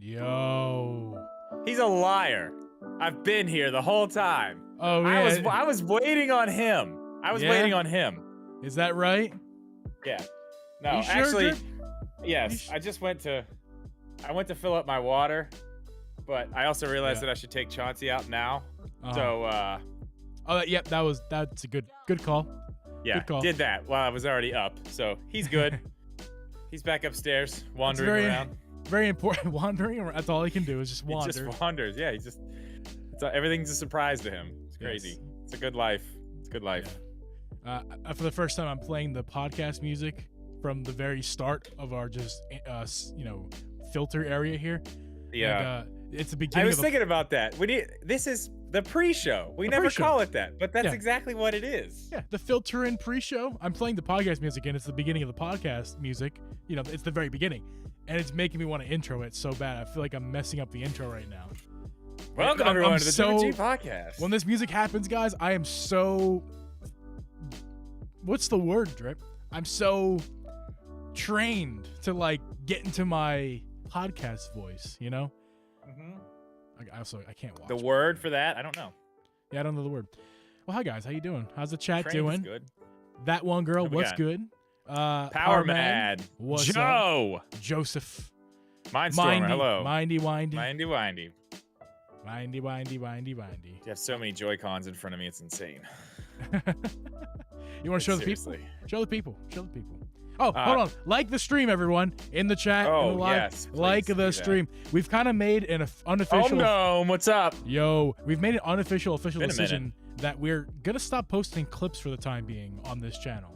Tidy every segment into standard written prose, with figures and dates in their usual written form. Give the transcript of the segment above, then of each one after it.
Yo. He's a liar. I've been here the whole time. Oh, yeah. I was waiting on him. Waiting on him. Is that right? Yeah. No, you sure, actually, Drip? yes. I went to fill up my water, but I also realized that I should take Chauncey out now. So, that's a good call. Yeah, good call. Did that while I was already up. So he's good. He's back upstairs, wandering around. Very important. Wandering around. That's all he can do is just wander. He just wanders. Yeah, everything's a surprise to him. It's crazy. Yes. It's a good life. It's a good life. Yeah. For the first time, I'm playing the podcast music from the very start of our filter area here. Yeah. And, it's the beginning. I was thinking about that. This is the pre-show. We never call it that, but that's exactly what it is. Yeah, the filter in pre-show. I'm playing the podcast music, and it's the beginning of the podcast music. It's the very beginning, and it's making me want to intro it so bad. I feel like I'm messing up the intro right now. Welcome everyone to the Uncle Geeb Podcast. When this music happens, guys, I am so. What's the word, Drip? I'm so trained to get into my podcast voice. Mm-hmm. I can't watch. The word for that? I don't know. Yeah, I don't know the word. Well, hi guys, how you doing? How's the chat doing? Good. That one girl, what's good? Power Mad. What's Joe. Up? Joseph. Mindstormer, hello. Windy. Windy. You have so many Joy-Cons in front of me, it's insane. You want to show the people? Show the people. Oh, hold on. Like the stream, everyone. In the chat. Oh, in the live. Yes. Like the stream. We've kind of made an unofficial... Oh, no. What's up? Yo, we've made an official decision that we're going to stop posting clips for the time being on this channel.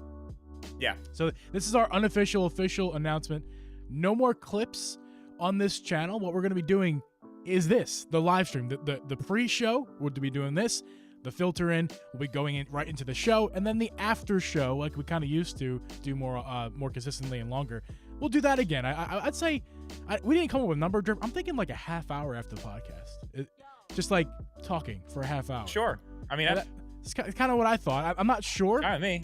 Yeah. So this is our official announcement. No more clips on this channel. What we're going to be doing is this. The live stream. The pre-show, we'll be doing this. The filter in will be going in right into the show, and then the after show, like we kind of used to do more consistently and longer. We'll do that again. I'd say we didn't come up with a number, Drip. I'm thinking like a half hour after the podcast, just like talking for a half hour. Sure. I mean, it's kind of what I thought. I'm not sure. Not me.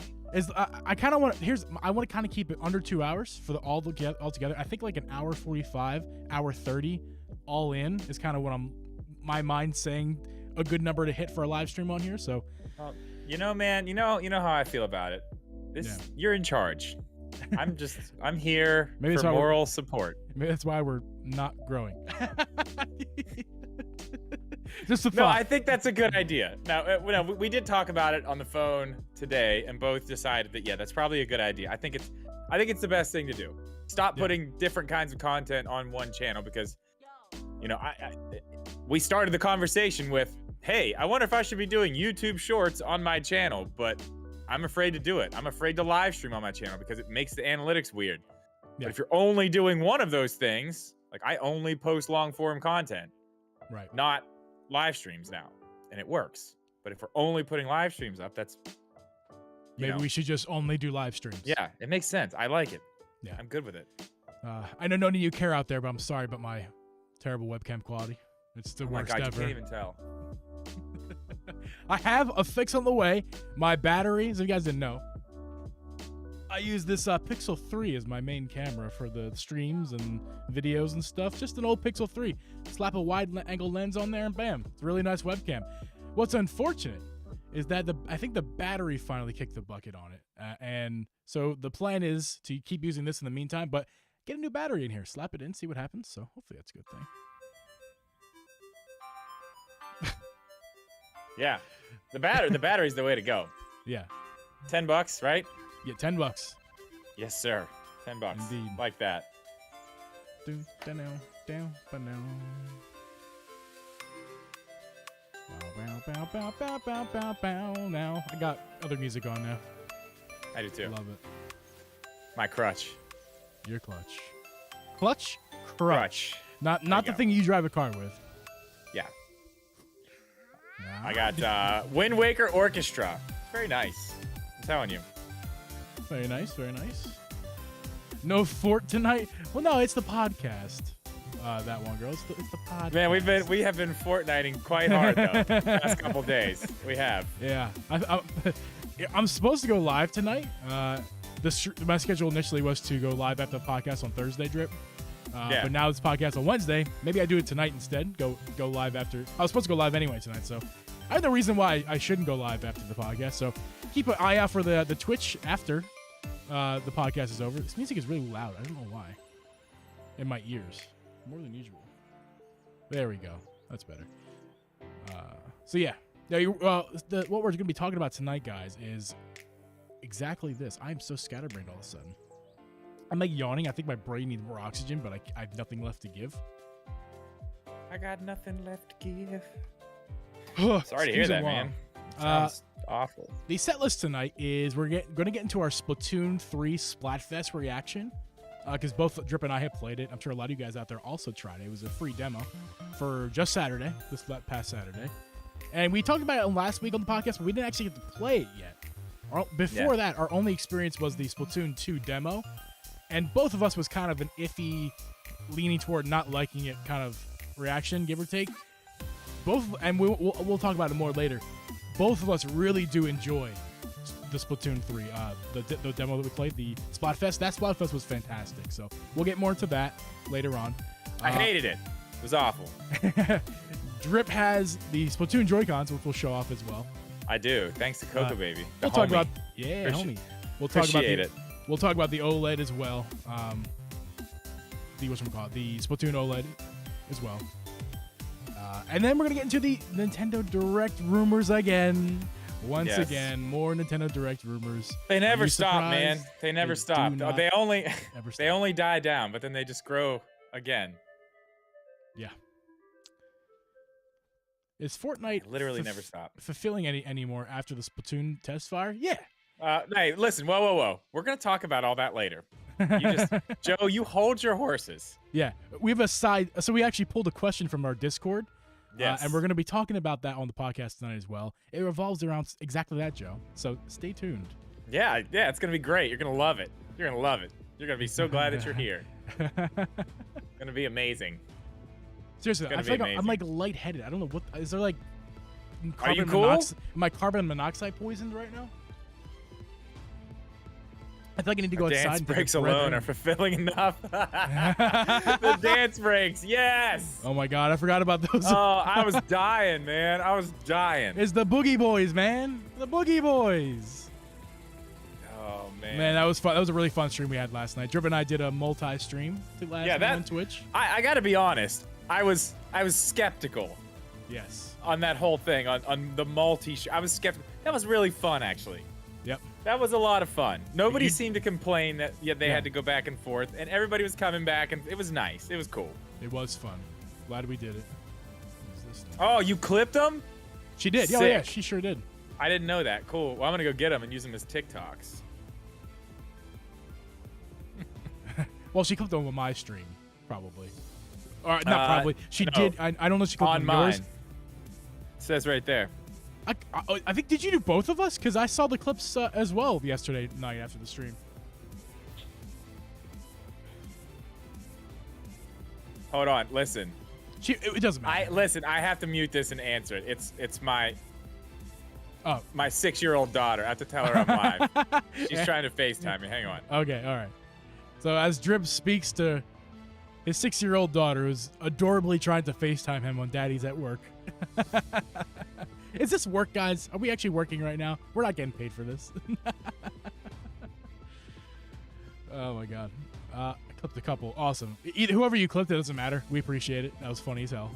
I kind of want to. I want to kind of keep it under 2 hours for all together. I think like an hour 45, hour 30, all in is kind of what my mind's saying. A good number to hit for a live stream on here. So, man, you know how I feel about it. You're in charge. I'm here for moral support. Maybe that's why we're not growing. Just a thought. No, I think that's a good idea. Now, we did talk about it on the phone today, and both decided that that's probably a good idea. I think it's the best thing to do. Stop putting different kinds of content on one channel because, we started the conversation with, hey, I wonder if I should be doing YouTube shorts on my channel, but I'm afraid to do it. I'm afraid to live stream on my channel because it makes the analytics weird. Yeah. But if you're only doing one of those things, like I only post long form content, right? Not live streams now, and it works. But if we're only putting live streams up, that's maybe we should just only do live streams. Yeah, it makes sense. I like it. Yeah, I'm good with it. I know none of you care out there, but I'm sorry about my terrible webcam quality. It's the worst ever. You can't even tell. I have a fix on the way. My battery, as you guys didn't know, I use this Pixel 3 as my main camera for the streams and videos and stuff. Just an old Pixel 3. Slap a wide angle lens on there and bam. It's a really nice webcam. What's unfortunate is that I think the battery finally kicked the bucket on it. And so the plan is to keep using this in the meantime, but get a new battery in here. Slap it in, see what happens. So hopefully that's a good thing. Yeah, the battery's the way to go. Yeah, $10, right? Yeah, $10. Yes, sir. $10. Indeed. Like that. Now I got other music on now. I do too. Love it. My crutch. Your clutch. Clutch? Crutch. Not the thing you drive a car with. Yeah. I got Wind Waker Orchestra. Very nice. I'm telling you. Very nice, very nice. No fort tonight? Well, no, it's the podcast. That one, girl. It's the podcast. Man, we have been Fortniting quite hard though. The past couple days. We have. Yeah. I'm supposed to go live tonight. My schedule initially was to go live after the podcast on Thursday, Drip. But now it's podcast on Wednesday. Maybe I do it tonight instead. Go live after. I was supposed to go live anyway tonight, so I have no reason why I shouldn't go live after the podcast. So keep an eye out for the Twitch after the podcast is over. This music is really loud. I don't know why. In my ears, more than usual. There we go. That's better. So yeah. What we're going to be talking about tonight, guys, is exactly this. I'm so scatterbrained all of a sudden. I'm like yawning. I think my brain needs more oxygen, but I have nothing left to give. I got nothing left to give. Sorry to hear that, man. Sounds awful. The set list tonight is we're going to get into our Splatoon 3 Splatfest reaction, because both Drip and I have played it. I'm sure a lot of you guys out there also tried it. It was a free demo for just Saturday, this past Saturday. And we talked about it last week on the podcast, but we didn't actually get to play it yet. Before that, our only experience was the Splatoon 2 demo. And both of us was kind of an iffy, leaning toward not liking it kind of reaction, give or take. And we'll talk about it more later. Both of us really do enjoy the Splatoon 3, the demo that we played, the Splatfest. That Splatfest was fantastic. So we'll get more into that later on. I hated it. It was awful. Drip has the Splatoon Joy-Cons, which we'll show off as well. I do. Thanks to Coco Baby. We'll talk about homie. We'll talk about it. We'll talk about the OLED as well. The Splatoon OLED as well. And then we're gonna get into the Nintendo Direct rumors again. Once again, more Nintendo Direct rumors. They never stop, man. They never stop. They only die down, but then they just grow again. Yeah. Is Fortnite literally never stop fulfilling anymore after the Splatoon test fire? Yeah. Hey, listen, whoa. We're gonna talk about all that later. Joe, you hold your horses. Yeah, we have a side. So we actually pulled a question from our Discord. Yes. And we're gonna be talking about that on the podcast tonight as well. It revolves around exactly that, Joe. So stay tuned. Yeah, it's gonna be great. You're gonna love it. You're gonna love it. You're gonna be so glad that you're here. Gonna be amazing. Seriously, I feel like I'm like lightheaded. I don't know what is there like. Are you cool? Am I carbon monoxide poisoned right now? I feel like I need to go outside. Dance breaks alone are fulfilling enough. The dance breaks, yes. Oh my god, I forgot about those. Oh, I was dying, man. I was dying. It's the Boogie Boys, man. The Boogie Boys. Oh man. Man, that was fun. That was a really fun stream we had last night. Drip and I did a multi-stream on Twitch. I gotta be honest. I was skeptical. Yes. On that whole thing, on the I was skeptical. That was really fun, actually. Yep. That was a lot of fun. Nobody seemed to complain that they had to go back and forth, and everybody was coming back, and it was nice. It was cool. It was fun. Glad we did it. Oh, you clipped them? She did. Sick. Oh, yeah, she sure did. I didn't know that. Cool. Well, I'm going to go get them and use them as TikToks. Well, she clipped them on my stream, probably. Or not probably. She did. I don't know if she clipped on them mine. yours. It says right there. I think, did you do both of us? Because I saw the clips as well yesterday night after the stream. Hold on. Listen. It doesn't matter. Listen, I have to mute this and answer it. It's my 6-year-old daughter. I have to tell her I'm live. She's trying to FaceTime me. Hang on. Okay, all right. So as Drip speaks to his 6-year-old daughter, who's adorably trying to FaceTime him when Daddy's at work. Is this work, guys? Are we actually working right now? We're not getting paid for this. Oh my god. I clipped a couple. Awesome. Whoever you clipped, it doesn't matter. We appreciate it. That was funny as hell.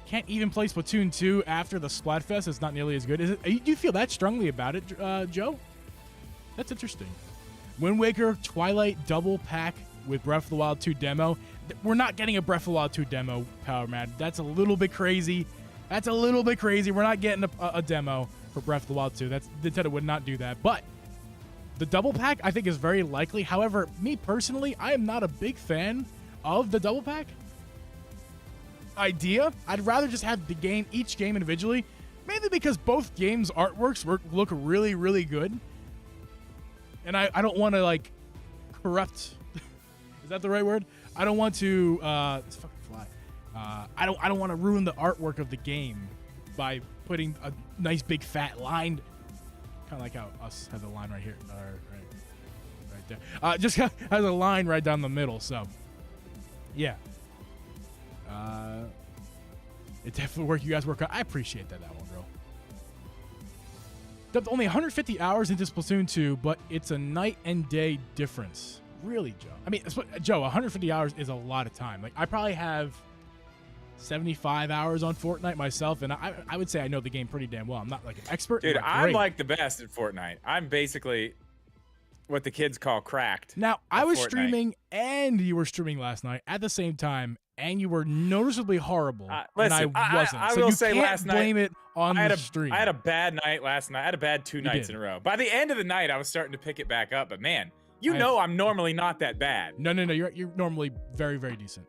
Can't even play Splatoon 2 after the Splatfest. It's not nearly as good. Do you feel that strongly about it, Joe? That's interesting. Wind Waker Twilight double pack with Breath of the Wild 2 demo. We're not getting a Breath of the Wild 2 demo, Power Mad. That's a little bit crazy. That's a little bit crazy. We're not getting a demo for Breath of the Wild 2. Nintendo would not do that. But the double pack, I think, is very likely. However, me personally, I am not a big fan of the double pack idea. I'd rather just have each game individually, mainly because both games' artworks look really, really good. And I don't want to, like, corrupt. Is that the right word? I don't want to. It's fucking fly. I don't want to ruin the artwork of the game by putting a nice big fat line, kind of like how us has a line right here, right right there. Just has a line right down the middle. So, yeah. It definitely worked. You guys work out. I appreciate that one, bro. Only 150 hours into Splatoon 2, but it's a night and day difference. Really, Joe? I mean, Joe, 150 hours is a lot of time. Like, I probably have 75 hours on Fortnite myself, and I would say I know the game pretty damn well. I'm not like an expert. Dude, I'm like the best at Fortnite. I'm basically what the kids call cracked. Now, I was streaming, and you were streaming last night at the same time, and you were noticeably horrible, listen, and I wasn't. I so will you say can't last night, blame it on the stream. I had a bad night last night. I had a bad 2 nights in a row. By the end of the night, I was starting to pick it back up, but man, I'm normally not that bad. No, you're normally very, very decent.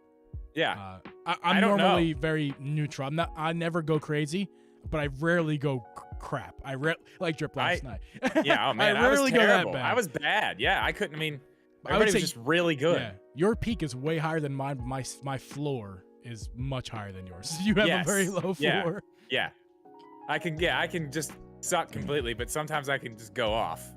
Yeah. I'm normally very neutral. I never go crazy, but I rarely go crap. I like Drip last night. Yeah, oh man, I rarely go that bad. I was bad. Yeah, I couldn't. I mean, I would say, was just really good. Yeah, your peak is way higher than mine. My floor is much higher than yours. You have a very low floor. Yeah. I can just suck completely, but sometimes I can just go off.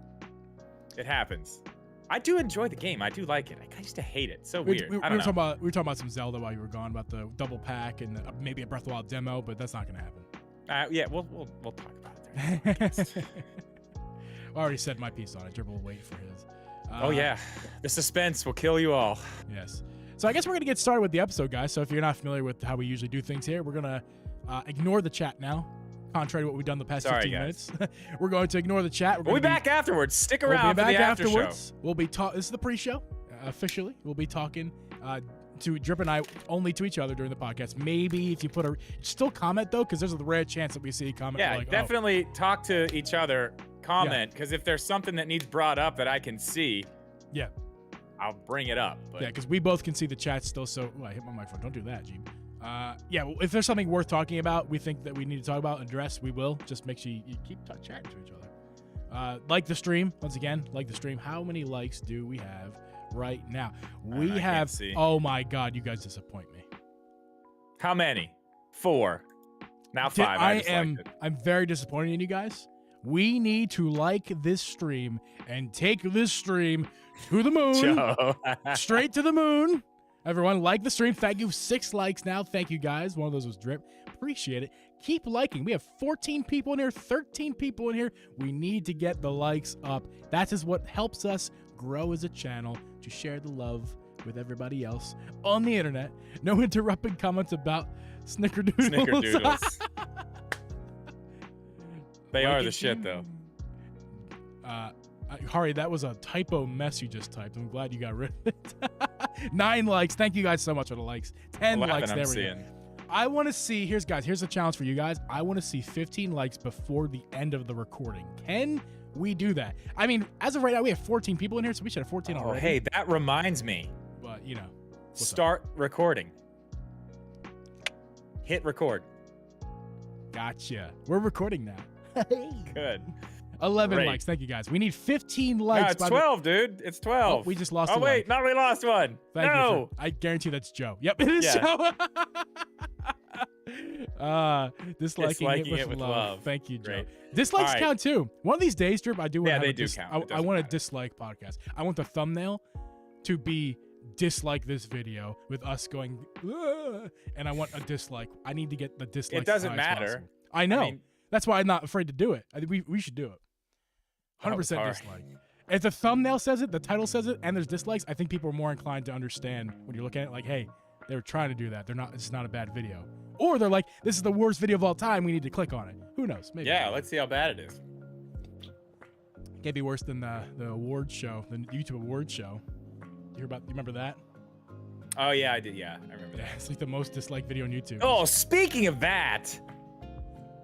It happens. I do enjoy the game. I do like it. I used to hate it. So weird. We were talking about some Zelda while you were gone, about the double pack and maybe a Breath of the Wild demo, but that's not going to happen. Yeah, we'll talk about it. I already said my piece on it. Dribble will wait for his. Oh yeah, the suspense will kill you all. Yes. So I guess we're gonna get started with the episode, guys. So if you're not familiar with how we usually do things here, we're gonna ignore the chat now. Contrary to what we've done the past 15 minutes, we're going to ignore the chat. We'll be back afterwards. Stick around for the after show. We'll be This is the pre-show. Officially, we'll be talking to Drip and I only to each other during the podcast. Maybe if you still comment though, because there's a rare chance that we see a comment. Yeah, like, definitely talk to each other. Comment, because if there's something that needs brought up that I can see, I'll bring it up. But. Yeah, because we both can see the chat still. So I hit my microphone. Don't do that, Geeb. Yeah, well, if there's something worth talking about, we think that we need to talk about, address, we will. Just make sure you keep chatting to each other. Like the stream, once again, like the stream. How many likes do we have right now? We have. Oh my God, you guys disappoint me. How many? 4. Now 5. I'm very disappointed in you guys. We need to like this stream and take this stream to the moon. Straight to the moon. Everyone, like the stream. Thank you. 6 likes now. Thank you, guys. One of those was Drip. Appreciate it. Keep liking. We have 14 people in here, 13 people in here. We need to get the likes up. That is what helps us grow as a channel, to share the love with everybody else on the internet. No interrupting comments about snickerdoodles. Snickerdoodles. They are the shit, though. Hari, that was a typo mess you just typed. I'm glad you got rid of it. 9 likes. Thank you guys so much for the likes. 10 likes. There we go. I want to see. Here's a challenge for you guys. I want to see 15 likes before the end of the recording. Can we do that? I mean, as of right now, we have 14 people in here, so we should have 14 already. Hey, that reminds me. But start recording. Hit record. Gotcha. We're recording now. Good. 11 likes. Thank you, guys. We need 15 likes. No, it's 12, dude. It's 12. Oh, we just lost. Oh wait, no, we lost one. Thank you. I guarantee that's Joe. Yep, it is Joe. Disliking it with love. Thank you, Joe. Great. Dislikes count too. One of these days, Drip, I do want to. Yeah, they do count. I want a dislike podcast. I want the thumbnail to be dislike this video with us going, and I want a dislike. I need to get the dislike. It doesn't matter. I know. That's why I'm not afraid to do it. I think we should do it. 100% dislike. If the thumbnail says it, the title says it, and there's dislikes, I think people are more inclined to understand when you're looking at it like, hey, they were trying to do that. It's not a bad video. Or they're like, this is the worst video of all time. We need to click on it. Who knows? Maybe. Yeah, let's see how bad it is. Can't be worse than the awards show, the YouTube awards show. You remember that? Oh, yeah, I did. Yeah, I remember that. It's like the most disliked video on YouTube. Oh, speaking of that,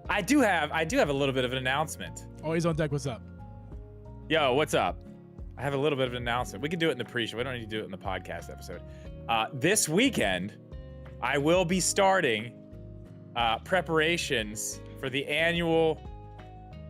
I do have a little bit of an announcement. Always on deck. What's up? Yo, what's up? I have a little bit of an announcement. We can do it in the pre-show. We don't need to do it in the podcast episode. This weekend, I will be starting preparations for the annual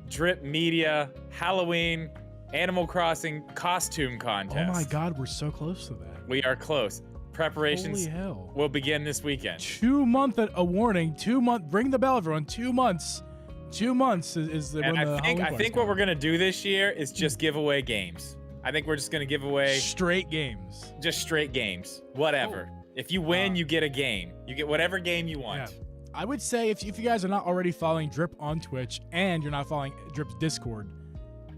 Drip Media Halloween Animal Crossing costume contest. Oh my God, we're so close to that. We are close. Preparations will begin this weekend. 2 month a warning. 2 month. Ring the bell, everyone. 2 months. 2 months is and I think what we're gonna do this year is just give away games. I think we're just gonna give away straight games. Just straight games. Whatever. Oh. If you win, you get a game. You get whatever game you want. Yeah. I would say if you guys are not already following Drip on Twitch and you're not following Drip's Discord,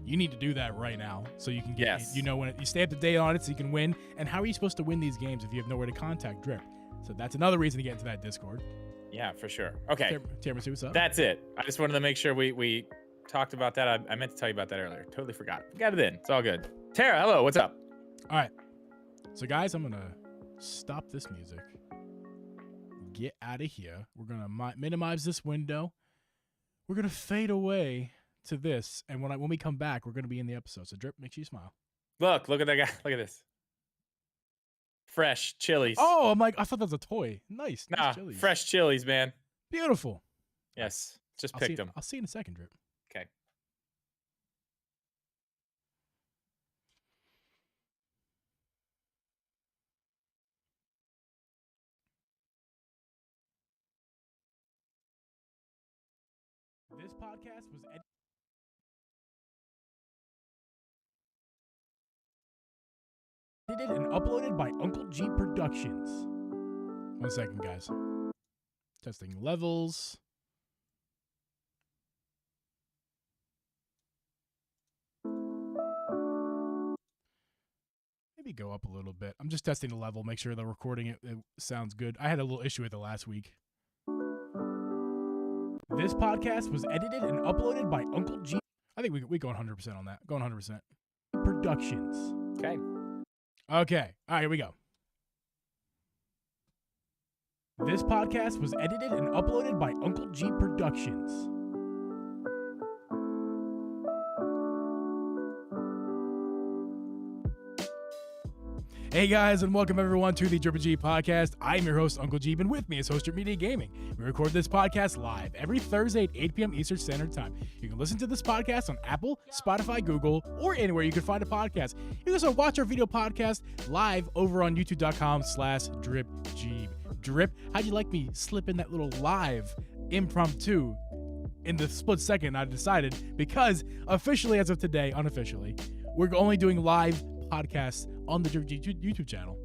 you need to do that right now so you can get, you know, when you stay up to date on it so you can win. And how are you supposed to win these games if you have nowhere to contact Drip? So that's another reason to get into that Discord. Yeah, for sure. Okay. Tiramisu, what's up? That's it. I just wanted to make sure we talked about that. I meant to tell you about that earlier. Totally forgot. We got it in. It's all good. Tara, hello. What's up? All right. So, guys, I'm going to stop this music. Get out of here. We're going to minimize this window. We're going to fade away to this. And when we come back, we're going to be in the episode. So, Drip, make sure you smile. Look at that guy. Look at this. Fresh chilies. Oh, I'm like, I thought that was a toy. Nice. Nah, chilies. fresh chilies, man. Beautiful. Yes. Just picked them. I'll see you in a second, Drip. Okay. This podcast was edited and uploaded by Uncle Geeb Productions. 1 second, guys. Testing levels. Maybe go up a little bit. I'm just testing the level, make sure the recording it sounds good. I had a little issue with it last week. This podcast was edited and uploaded by Uncle Geeb. I think we go 100% on that. Go 100%. Productions. Okay. Okay. All right, here we go. This podcast was edited and uploaded by Uncle Geeb Productions. Hey guys, and welcome everyone to the Drip Geeb Podcast. I'm your host, Uncle Geeb, and with me is Host Drip Media Gaming. We record this podcast live every Thursday at 8 p.m. Eastern Standard Time. You can listen to this podcast on Apple, Spotify, Google, or anywhere you can find a podcast. You can also watch our video podcast live over on youtube.com/DripGeeb. Drip, how'd you like me slip in that little live impromptu in the split second I decided? Because officially, as of today, unofficially, we're only doing live podcasts on the Drip Geeb YouTube channel.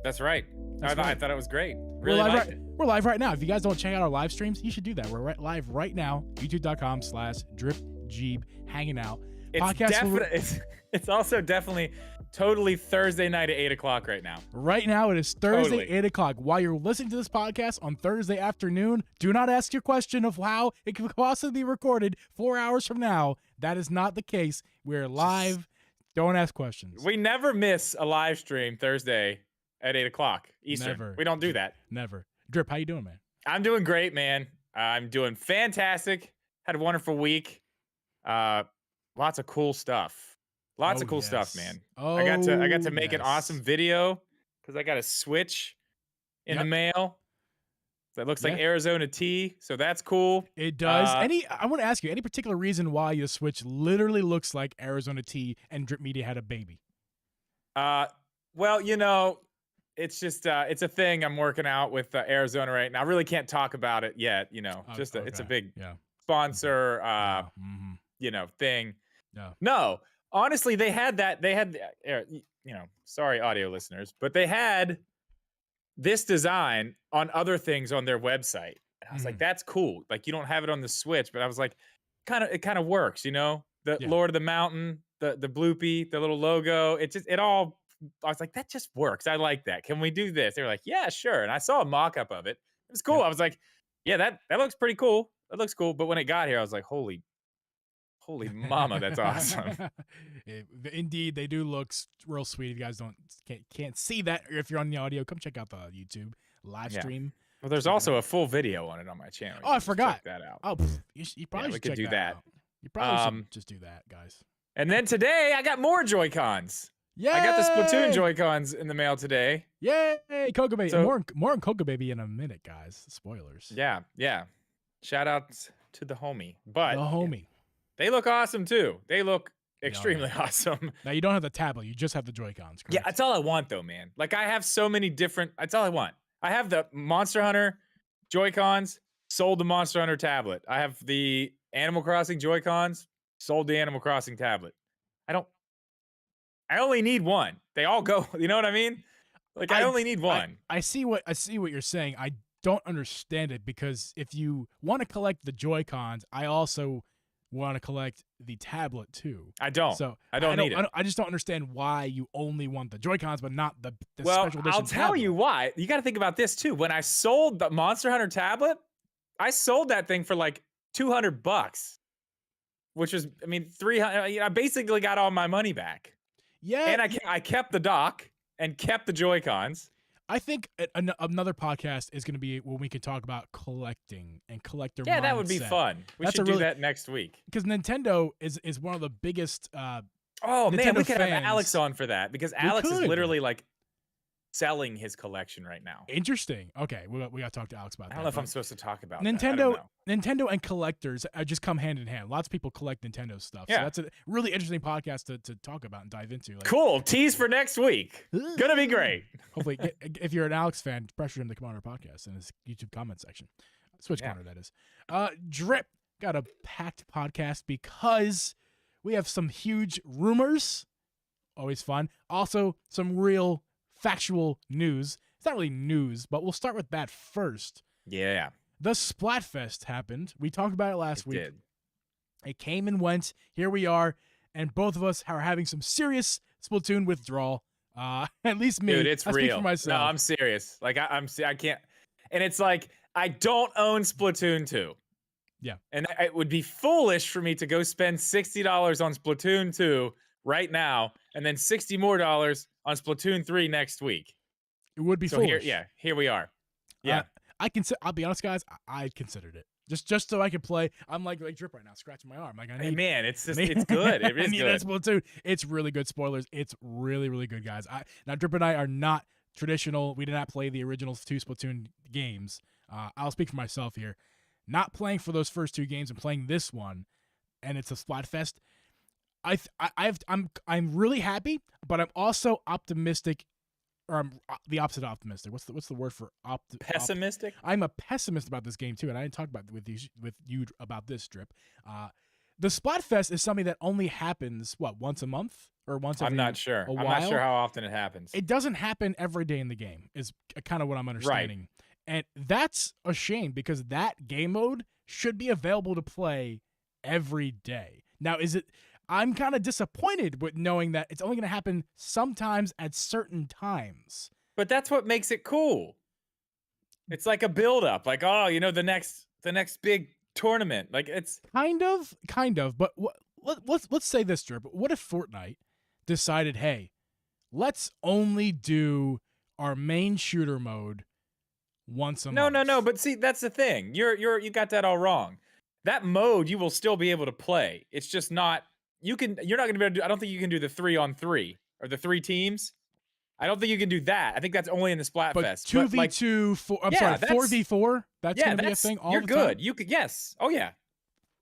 That's right. I thought it was great. Really we're live right now. If you guys don't check out our live streams, you should do that. We're live right now, youtube.com/DripGeeb, hanging out. It's also definitely totally Thursday night at 8 o'clock right now. Right now, it is Thursday, 8 o'clock. While you're listening to this podcast on Thursday afternoon, do not ask your question of how it could possibly be recorded 4 hours from now. That is not the case. We're live. Don't ask questions. We never miss a live stream Thursday at 8 o'clock Eastern. Never. We don't do that. Never. Drip, how you doing, man? I'm doing great, man. I'm doing fantastic. Had a wonderful week. Lots of cool stuff. Lots of cool stuff, man. I got to make an awesome video because I got a Switch in the mail. That looks like Arizona tea, so that's cool. It does. I want to ask you, any particular reason why your Switch literally looks like Arizona tea and Drip Media had a baby? Well, you know, it's just it's a thing I'm working out with Arizona right now. I really can't talk about it yet, you know. It's a big sponsor you know, thing. Yeah. No, honestly, they had you know, sorry audio listeners, but they had this design on other things on their website. And I was like, that's cool. Like, you don't have it on the Switch, but I was like, it kind of works, you know? The Lord of the Mountain, the bloopy, the little logo. I was like, that just works. I like that. Can we do this? They were like, yeah, sure. And I saw a mock-up of it. It was cool. Yeah. I was like, yeah, that looks pretty cool. That looks cool. But when it got here, I was like, holy mama, that's awesome. Indeed, they do look real sweet. If you guys can't see that, or if you're on the audio, come check out the YouTube live stream. Well, there's also a full video on it on my channel. Oh, I forgot. Check that out. Oh, you probably should we could do that. You probably should just do that, guys. And then today, I got more Joy-Cons. Yeah, I got the Splatoon Joy-Cons in the mail today. Yay, Coco Baby. So, more on Coco Baby in a minute, guys. Spoilers. Yeah. Shout out to the homie. But the homie. They look awesome too. They look extremely awesome. Now you don't have the tablet, you just have the Joy-Cons, correct? Yeah, that's all I want though, man. Like I have so many different, that's all I want. I have the Monster Hunter Joy-Cons, sold the Monster Hunter tablet. I have the Animal Crossing Joy-Cons, sold the Animal Crossing tablet. I only need one. They all go. You know what I mean? Like I only need one. I see what you're saying. I don't understand it because if you want to collect the Joy-Cons, I also want to collect the tablet too. I don't. So I don't need it. I just don't understand why you only want the Joy-Cons but not the well, special edition I'll tell tablet. you why. You got to think about this too. When I sold the Monster Hunter tablet, I sold that thing for like $200, which was, I mean, 300. I basically got all my money back. Yeah, and I kept the dock and kept the Joy-Cons. I think another podcast is going to be when we can talk about collecting and collector. Yeah, mindset. That would be fun. We should do that next week. Because Nintendo is one of the biggest. Oh Nintendo man, we could fans. have Alex on for that because Alex is literally like selling his collection right now. Interesting. Okay, we got to talk to Alex about that. I don't know if I'm supposed to talk about Nintendo. That. Nintendo and collectors just come hand in hand. Lots of people collect Nintendo stuff. Yeah. So that's a really interesting podcast to talk about and dive into. Like, cool. Tease for next week. Gonna be great. Hopefully, if you're an Alex fan, pressure him to come on our podcast in his YouTube comment section. Switch corner, that is. Drip got a packed podcast because we have some huge rumors. Always fun. Also, some real factual news. It's not really news, but we'll start with that first. Yeah. The Splatfest happened. We talked about it last week. Did. It came and went. Here we are, and both of us are having some serious Splatoon withdrawal. At least me. Dude, it's I real. Speak for myself. No, I'm serious. Like I can't. And it's like I don't own Splatoon 2. Yeah. And it would be foolish for me to go spend $60 on Splatoon 2 right now, and then $60 more on Splatoon 3 next week. It would be foolish. Here we are. Yeah. I'll be honest, guys. I considered it just so I could play. I'm like Drip right now, scratching my arm. Like it's good. It is good. Splatoon. It's really good. Spoilers. It's really, really good, guys. Now Drip and I are not traditional. We did not play the original 2 Splatoon games. I'll speak for myself here. Not playing for those first 2 games and playing this one, and it's a Splatfest. I'm really happy, but I'm also optimistic. Or I'm the opposite of optimistic. What's the word for pessimistic? I'm a pessimist about this game too, and I didn't talk about with you about this, Drip. The Splatfest is something that only happens once a month or once every. I'm not sure. I'm not sure how often it happens. It doesn't happen every day in the game. Is kind of what I'm understanding, and that's a shame because that game mode should be available to play every day. Now, is it? I'm kind of disappointed with knowing that it's only going to happen sometimes at certain times. But that's what makes it cool. It's like a build-up. Like, the next big tournament. Like it's kind of. But let's say this, Drip. What if Fortnite decided, hey, let's only do our main shooter mode once a month? No. But see, that's the thing. You got that all wrong. That mode you will still be able to play. It's just not. You're not going to be able to do. I don't think you can do the 3-on-3 or the 3 teams. I don't think you can do that. I think that's only in the Splatfest. But 2v2, 4v4. That's going to be a thing all the time. You're good. You could. Yes. Oh yeah.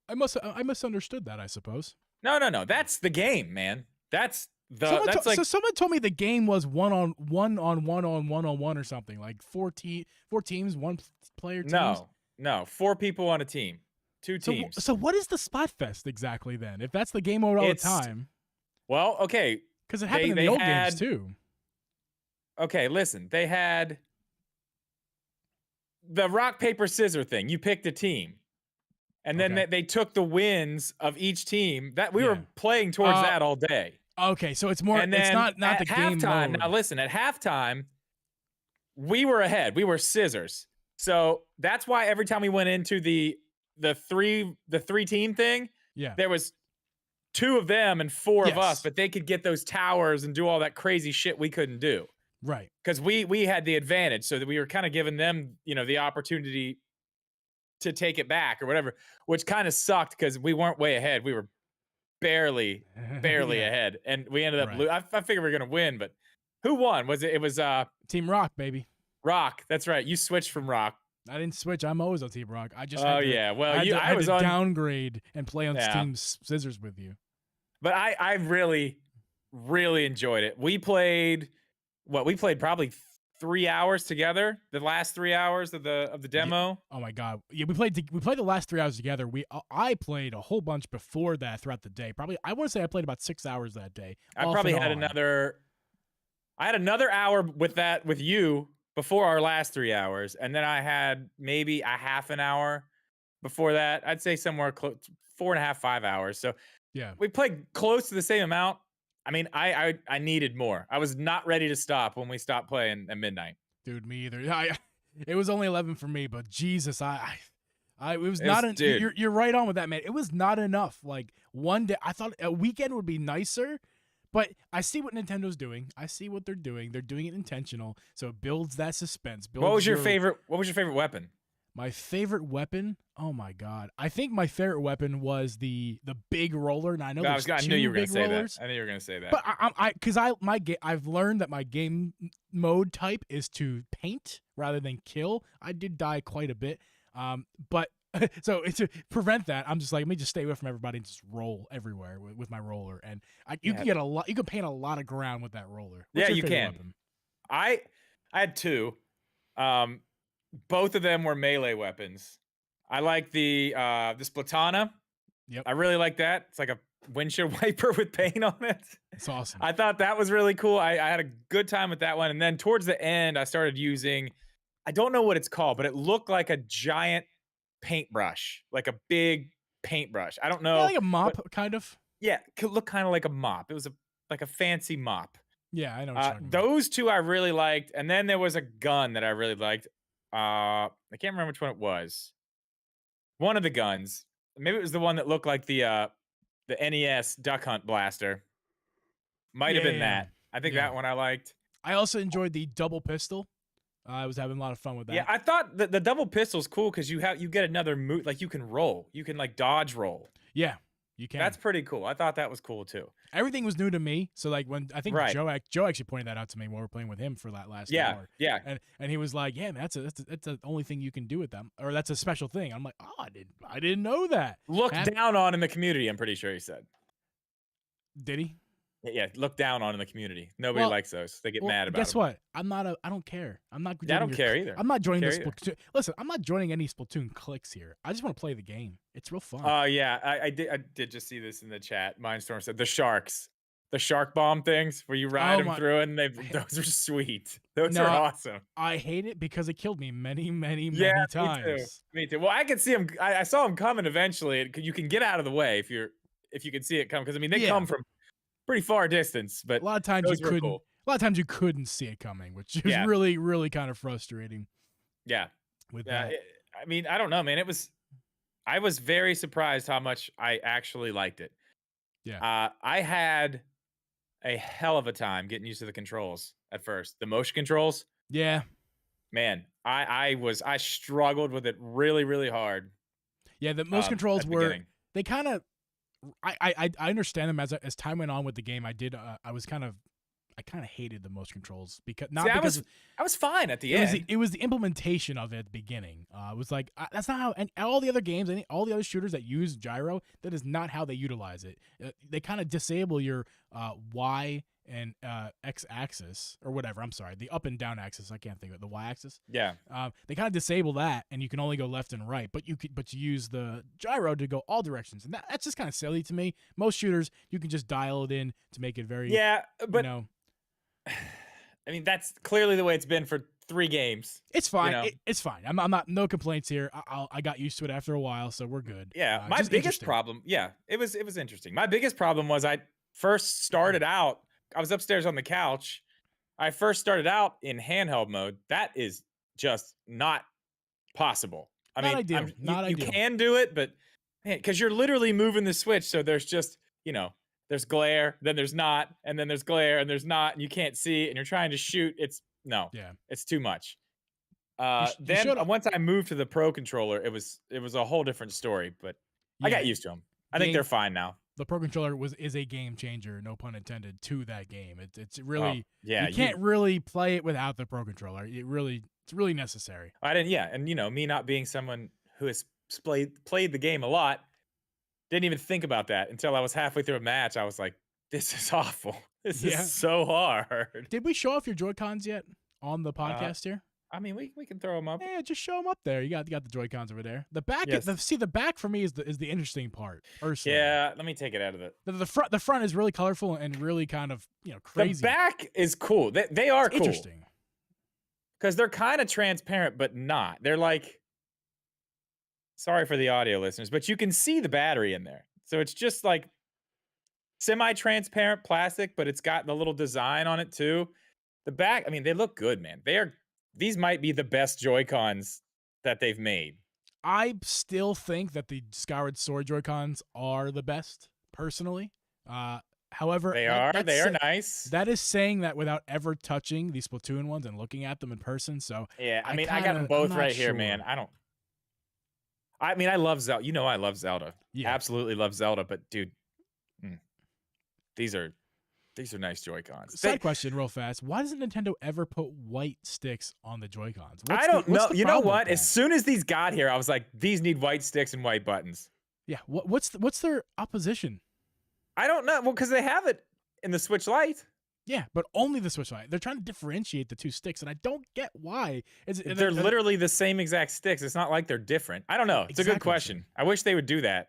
I misunderstood that. I suppose. No. That's the game, man. That's the. So someone told me the game was one on one or something like 4 teams, 1 player teams. No, 4 people on a team. 2 teams. So what is the Splatfest exactly then? If that's the game mode all the time. Well, okay. Because it happened in the old games too. Okay, listen. They had the rock, paper, scissors thing. You picked a team. And then they took the wins of each team. That we were playing towards that all day. Okay, so it's more. It's not the game mode. Now listen, at halftime, we were ahead. We were scissors. So that's why every time we went into the 3-team thing, there was 2 of them and 4 of us, but they could get those towers and do all that crazy shit we couldn't do. Right. Because we had the advantage, so that we were kind of giving them, the opportunity to take it back or whatever, which kind of sucked because we weren't way ahead. We were barely ahead, and we ended up losing. I figured we were gonna win, but who won? It was Team Rock, baby. Rock. That's right. You switched from Rock. I didn't switch. I'm always on Team Rock. I just Well, I was on downgrade and play on Team Scissors with you. But I really enjoyed it. We played probably 3 hours together. The last 3 hours of the Yeah. demo. Oh my god. Yeah, we played the last 3 hours together. I played a whole bunch before that throughout the day. Probably I want to say I played about 6 hours that day. I Off probably and had on. another. I had another hour with you before our last 3 hours, and then I had maybe a half an hour before that. I'd say somewhere close 4.5, 5 hours. So Yeah. we played close to the same amount. I mean, I needed more. I was not ready to stop when we stopped playing at midnight. Dude, me either. It was only 11 for me, but Jesus, it was It was, not an, dude. you're right on with that, man. It was not enough. Like one day, I thought a weekend would be nicer, but I see what Nintendo's doing. I see what they're doing. They're doing it intentional, so it builds that suspense. What was Builds your favorite? What was your favorite weapon? my favorite weapon? Oh my god! I think my favorite weapon was the big roller. And I know there's I two knew you were gonna big say rollers. that. I knew you were gonna say that. But I've learned that my game mode type is to paint rather than kill. I did die quite a bit, but so to prevent that, I'm just like, let me just stay away from everybody and just roll everywhere with my roller. And you can get a lot. You can paint a lot of ground with that roller. What's Yeah, your you favorite can. weapon? I had two. Both of them were melee weapons. I like the Splatana. Yep, I really like that. It's like a windshield wiper with paint on it. it's awesome. I thought that was really cool. I had a good time with that one. And then towards the end, I started using, I don't know what it's called, but it looked like a giant paintbrush, like a big paintbrush. I don't know. Yeah, like a mop, but kind of. yeah, it could look kind of like a mop. It was like a fancy mop. Yeah, I know what you're talking about. Those two I really liked. And then there was a gun that I really liked. I can't remember which one it was. One of the guns. Maybe it was the one that looked like the NES Duck Hunt blaster. Might have been that. I think that one I liked. I also enjoyed the double pistol. I was having a lot of fun with that. Yeah, I thought the double pistol's cool because you get another move, like you can roll. You can like dodge roll. Yeah, you can. That's pretty cool. I thought that was cool too. Everything was new to me. So like when I think Right. Joe actually pointed that out to me when we were playing with him for that last hour. Yeah. And he was like, "Yeah, man, that's the only thing you can do with them, or that's a special thing." I'm like, "Oh, I didn't know that." Look down on in the community, I'm pretty sure he said. Did he? Yeah, look down on in the community. Nobody likes those. They get mad about Guess them. what? I don't care. I'm not. Yeah, I don't care either. I'm not joining the Splatoon. Listen, I'm not joining any Splatoon cliques here. I just want to play the game. It's real fun. Oh yeah, I did just see this in the chat. Mindstorm said the sharks, the shark bomb things where you ride them through, and those are sweet. Those are awesome. I hate it because it killed me many Me times. Me too. Well, I could see them. I saw them coming eventually. You can get out of the way if you can see it come, because I mean they come from pretty far distance, but a lot of times you couldn't. Cool. A lot of times you couldn't see it coming, which is really kind of frustrating. Yeah. With that, I mean, I don't know, man. I was very surprised how much I actually liked it. Yeah. I had a hell of a time getting used to the controls at first. The motion controls. Yeah. Man, I struggled with it really hard. Yeah, the motion controls were they kind of. I understand them as time went on with the game. I kind of hated the motion controls because I was fine at the end. It was the implementation of it at the beginning. It was like that's not how, and all the other games, all the other shooters that use gyro, that is not how they utilize it. They kind of disable your Y and X axis or whatever. I'm sorry, the up and down axis. I can't think of it. The Y axis. Yeah. They kind of disable that, and you can only go left and right. But you use the gyro to go all directions, and that's just kind of silly to me. Most shooters, you can just dial it in to make it very but I mean, that's clearly the way it's been for 3 games. It's fine. It's fine. I'm not. No complaints here. I got used to it after a while, so we're good. Yeah. My biggest problem. Yeah, it was interesting. My biggest problem was I first started out. I was upstairs on the couch. I first started out in handheld mode. That is just not possible. I mean, ideal. You can do it, but because you're literally moving the switch, so there's just there's glare, then there's not, and then there's glare, and there's not, and you can't see, and you're trying to shoot. It's too much. Then once I moved to the Pro controller, it was a whole different story. But I got used to them. I think they're fine now. The Pro controller is a game changer, no pun intended, to that game. It's really you can't really play it without the Pro controller. It's really necessary. I didn't, and me not being someone who has played the game a lot. Didn't even think about that until I was halfway through a match. I was like, this is awful. This is so hard. Did we show off your Joy-Cons yet? on the podcast here? I mean, we can throw them up. Yeah, just show them up there. You got the Joy-Cons over there. The back, Yes. the back for me is the interesting part. Personally, Yeah, let me take it out of it. The front is really colorful and really kind of crazy. The back is cool. They are cool. Interesting. Because they're kind of transparent, but not. They're like, sorry for the audio listeners, but you can see the battery in there. So it's just like semi-transparent plastic, but it's got the little design on it too. The back, I mean, they look good, man. These might be the best Joy-Cons that they've made. I still think that the Skyward Sword Joy-Cons are the best, personally. However, they are nice. That is saying that without ever touching the Splatoon ones and looking at them in person. So yeah, I mean, I got them both right here, man. I mean, I love Zelda. You know, I love Zelda. Yeah, absolutely love Zelda. But dude, these are nice Joy-Cons. Side question, real fast: why doesn't Nintendo ever put white sticks on the Joy-Cons? I don't know. You know what? As soon as these got here, I was like, these need white sticks and white buttons. Yeah. What's their opposition? I don't know. Well, because they have it in the Switch Lite. Yeah, but only the Switch Lite. They're trying to differentiate the two sticks, and I don't get why. They're literally the same exact sticks. It's not like they're different. I don't know. It's a good question. I wish they would do that.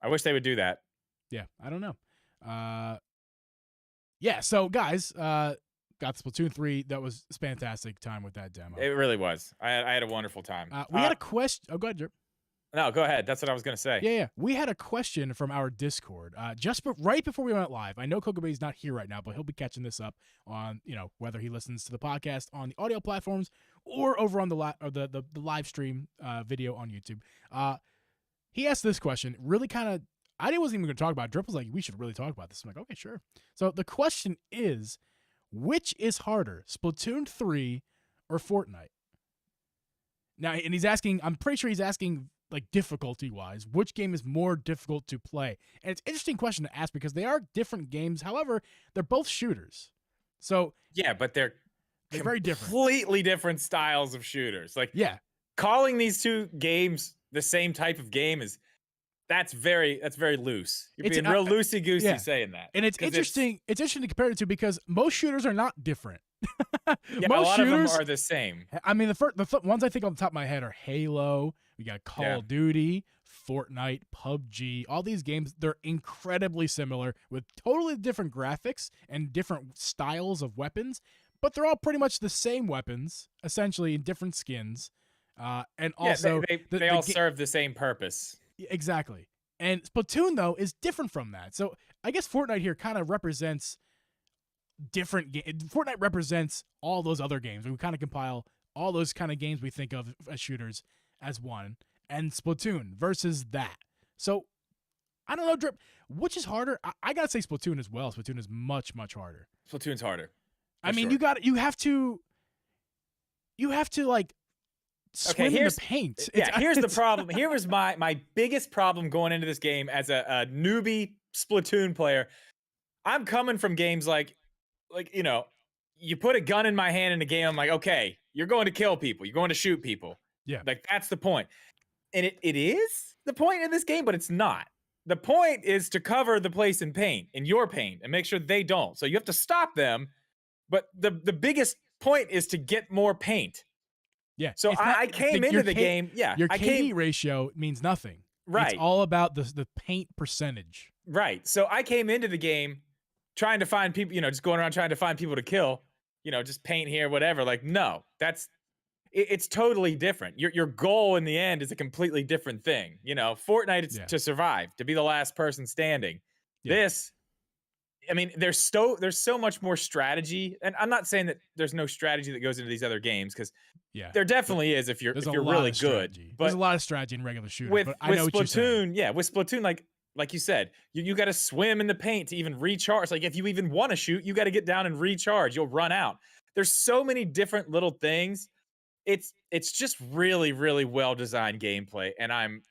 Yeah, I don't know. Yeah, so guys, got Splatoon 3. That was a fantastic time with that demo. It really was. I had a wonderful time. We had a question. Oh, go ahead, Jerp. No, go ahead. That's what I was going to say. Yeah. We had a question from our Discord right before we went live. I know Kokobe's not here right now, but he'll be catching this up on, whether he listens to the podcast on the audio platforms or over on the live stream video on YouTube. He asked this question, really kind of, I wasn't even going to talk about it. Drip was like, we should really talk about this. I'm like, okay, sure. So the question is, which is harder, Splatoon 3 or Fortnite? Now, and he's asking, I'm pretty sure he's asking, like, difficulty-wise, which game is more difficult to play? And it's an interesting question to ask because they are different games. However, they're both shooters. So yeah, but they're very different. Completely different styles of shooters. Like, yeah, calling these two games the same type of game that's very loose. You're being real loosey-goosey saying that. And it's interesting. It's interesting to compare it to because most shooters are not different. Yeah, most a lot shooters, of them are the same. I mean, the ones I think on the top of my head are Halo. We got Call of Duty, Fortnite, PUBG. All these games, they're incredibly similar with totally different graphics and different styles of weapons, but they're all pretty much the same weapons, essentially in different skins. And also, they all serve the same purpose. Exactly. And Splatoon, though, is different from that. So I guess Fortnite here kind of represents different games. Fortnite represents all those other games. We kind of compile all those kind of games we think of as shooters as one, and Splatoon versus that. So I don't know, Drip, which is harder? I gotta say Splatoon as well. Splatoon is much, much harder. Splatoon's harder. I mean, you have to like swim in the paint. Here's the problem. Here was my biggest problem going into this game as a newbie Splatoon player. I'm coming from games like you put a gun in my hand in a game. I'm like, okay, you're going to kill people. You're going to shoot people. Yeah. Like, that's the point. And it is the point in this game, but it's not. The point is to cover the place in paint, in your paint, and make sure they don't. So you have to stop them. But the biggest point is to get more paint. Yeah. So I came into the game. Yeah. Your KD ratio means nothing. Right. It's all about the paint percentage. Right. So I came into the game trying to find people, just going around trying to find people to kill, just paint here, whatever. Like, no, it's totally different. Your goal in the end is a completely different thing. Fortnite is to survive, to be the last person standing. Yeah. This, I mean, there's so much more strategy, and I'm not saying that there's no strategy that goes into these other games, because there definitely is if you're really good. But there's a lot of strategy in regular shooters. With Splatoon, with Splatoon, like you said, you got to swim in the paint to even recharge. Like, if you even want to shoot, you got to get down and recharge. You'll run out. There's so many different little things. It's just really, really well designed gameplay, and I'm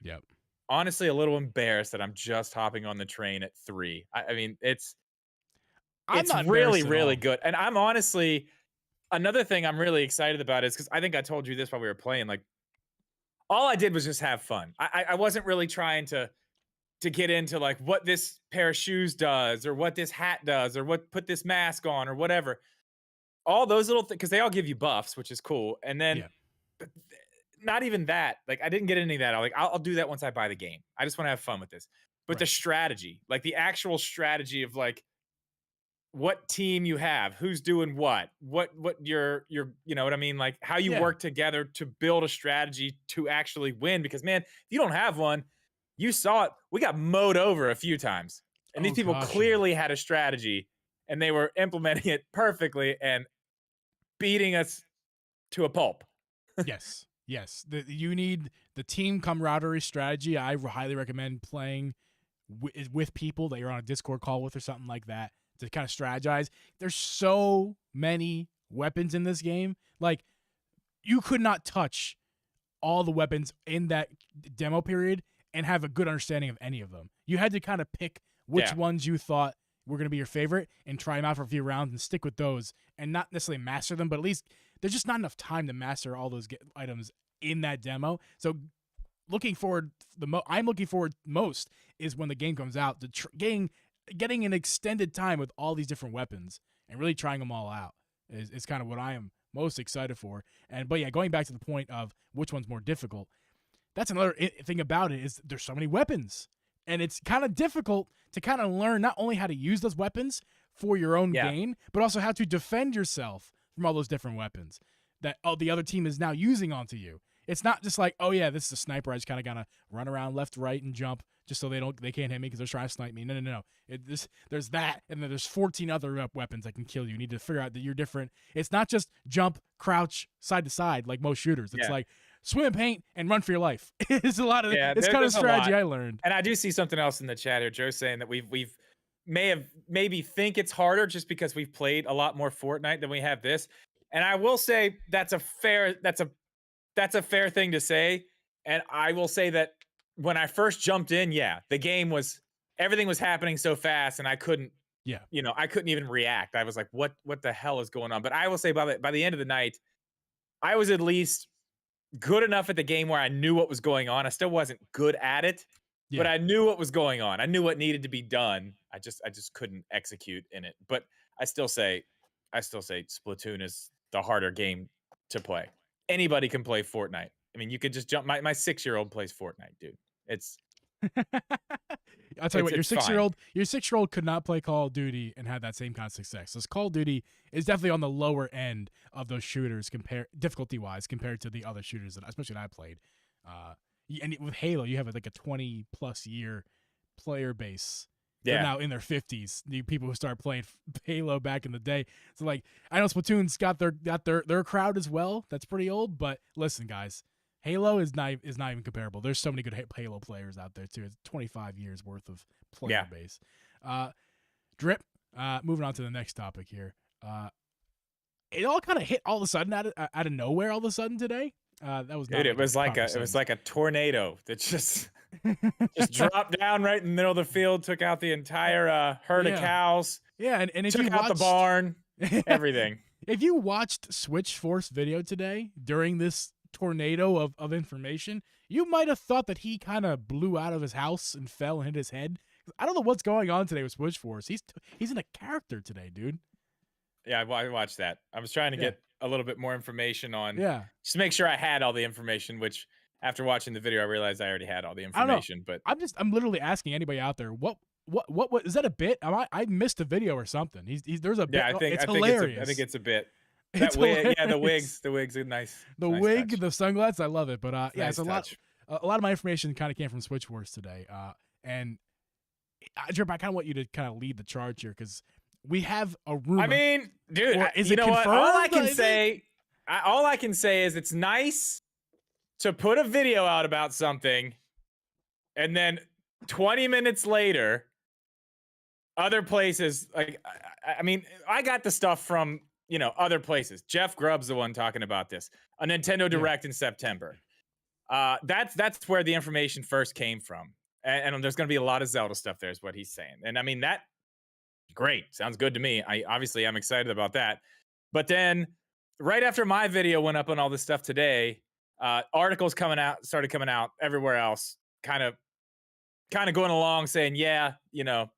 honestly a little embarrassed that I'm just hopping on the train at 3. I mean, it's really, really good. And I'm honestly, another thing I'm really excited about is, because I think I told you this while we were playing, like, all I did was just have fun. I wasn't really trying to get into like what this pair of shoes does, or what this hat does, or put this mask on, or whatever. all those little things, because they all give you buffs, which is cool. And then Yeah. but not even that. Like I didn't get any of that. I'll do that once I buy the game. I just want to have fun with this. But the Right. strategy, like the actual strategy of like what team you have, who's doing what your you know what I mean, like how you Yeah. work together to build a strategy to actually win. Because man, if you don't have one, you saw it. We got mowed over a few times, and these Oh people gosh, yeah. clearly had a strategy, and they were implementing it perfectly and beating us to a pulp. Yes. Yes. You need the team camaraderie strategy. I highly recommend playing with people that you're on a Discord call with or something like that to kind of strategize. There's so many weapons in this game. Like you could not touch all the weapons in that demo period and have a good understanding of any of them. You had to kind of pick which Yeah, ones you thought were going to be your favorite and try them out for a few rounds and stick with those and not necessarily master them, but at least there's just not enough time to master all those items in that demo. So looking forward I'm looking forward most is when the game comes out to getting an extended time with all these different weapons and really trying them all out is kind of what I am most excited for. And but yeah, going back to the point of which one's more difficult, that's another thing about it is there's so many weapons, and it's kind of difficult to kind of learn not only how to use those weapons for your own yeah, gain, but also how to defend yourself from all those different weapons that the other team is now using onto you. It's not just like, oh yeah, this is a sniper. I just kind of gotta run around left, right, and jump just so they can't hit me because they're trying to snipe me. No, no, no. There's that, and then there's 14 other weapons that can kill you. You need to figure out that you're different. It's not just jump, crouch, side to side like most shooters. It's yeah, like swim in paint and run for your life. It's a lot of yeah. it's kind of There's a lot. strategy I learned. And I do see something else in the chat here. Joe's saying that we've maybe think it's harder just because we've played a lot more Fortnite than we have this. And I will say that's a fair thing to say. And I will say that when I first jumped in, yeah, the game was everything was happening so fast, and I couldn't, Yeah, I couldn't even react. I was like, what the hell is going on? But I will say by the end of the night, I was at least good enough at the game where I knew what was going on. I still wasn't good at it, but yeah. I knew what was going on. I knew what needed to be done. I just couldn't execute in it. But I still say I still say Splatoon is the harder game to play. Anybody can play Fortnite. I mean, you could just jump. My 6-year-old plays Fortnite, dude. It's I'll tell you it's what, your it's six year fine. old your 6-year old could not play Call of Duty and have that same kind of success. This Call of Duty is definitely on the lower end of those shooters difficulty wise compared to the other shooters that especially that I played. And with Halo, you have like a 20+ year player base. They're Yeah, now in their 50s. The people who started playing Halo back in the day. So like, I know Splatoon's got their crowd as well. That's pretty old. But listen, guys, Halo is not even comparable. There's so many good Halo players out there too. It's 25 years worth of yeah. player base. Drip. Moving on to the next topic here. It all kind of hit all of a sudden out of nowhere all of a sudden today. That was not Dude, like a proper it was sentence. like a tornado that just dropped down right in the middle of the field, took out the entire herd of Yeah, cows, yeah, and if took you out the watched, barn, everything. if you watched Switch Force video today during this tornado of information, you might have thought that he kind of blew out of his house and fell and hit his head. I don't know what's going on today with Switch Force. He's in a character today, dude. Yeah, I watched that. I was trying to Yeah, get a little bit more information on yeah. just to make sure I had all the information, which after watching the video, I realized I already had all the I don't know. information. But I'm literally asking anybody out there what is that a bit? I missed a video or something. There's a bit. yeah, It's I think hilarious. it's a bit. That It's wig, yeah, hilarious. the wig's a nice, The nice wig, touch. the sunglasses, I love it. But yeah, it's Nice touch. a lot of my information kind of came from Switch Wars today. And Drip, I kind of want you to kind of lead the charge here because we have a rumor. I mean, dude, Or is you it know what? confirmed? Is it? All I can say is it's nice to put a video out about something, and then 20 minutes later, other places like I mean, I got the stuff from other places. Jeff Grubb's the one talking about this. A Nintendo Yeah, Direct in September. That's where the information first came from, and there's going to be a lot of Zelda stuff. There is what he's saying, and I mean that great. Sounds good to me. I'm excited about that. But then right after my video went up on all this stuff today, articles started coming out everywhere else, kind of going along saying, yeah,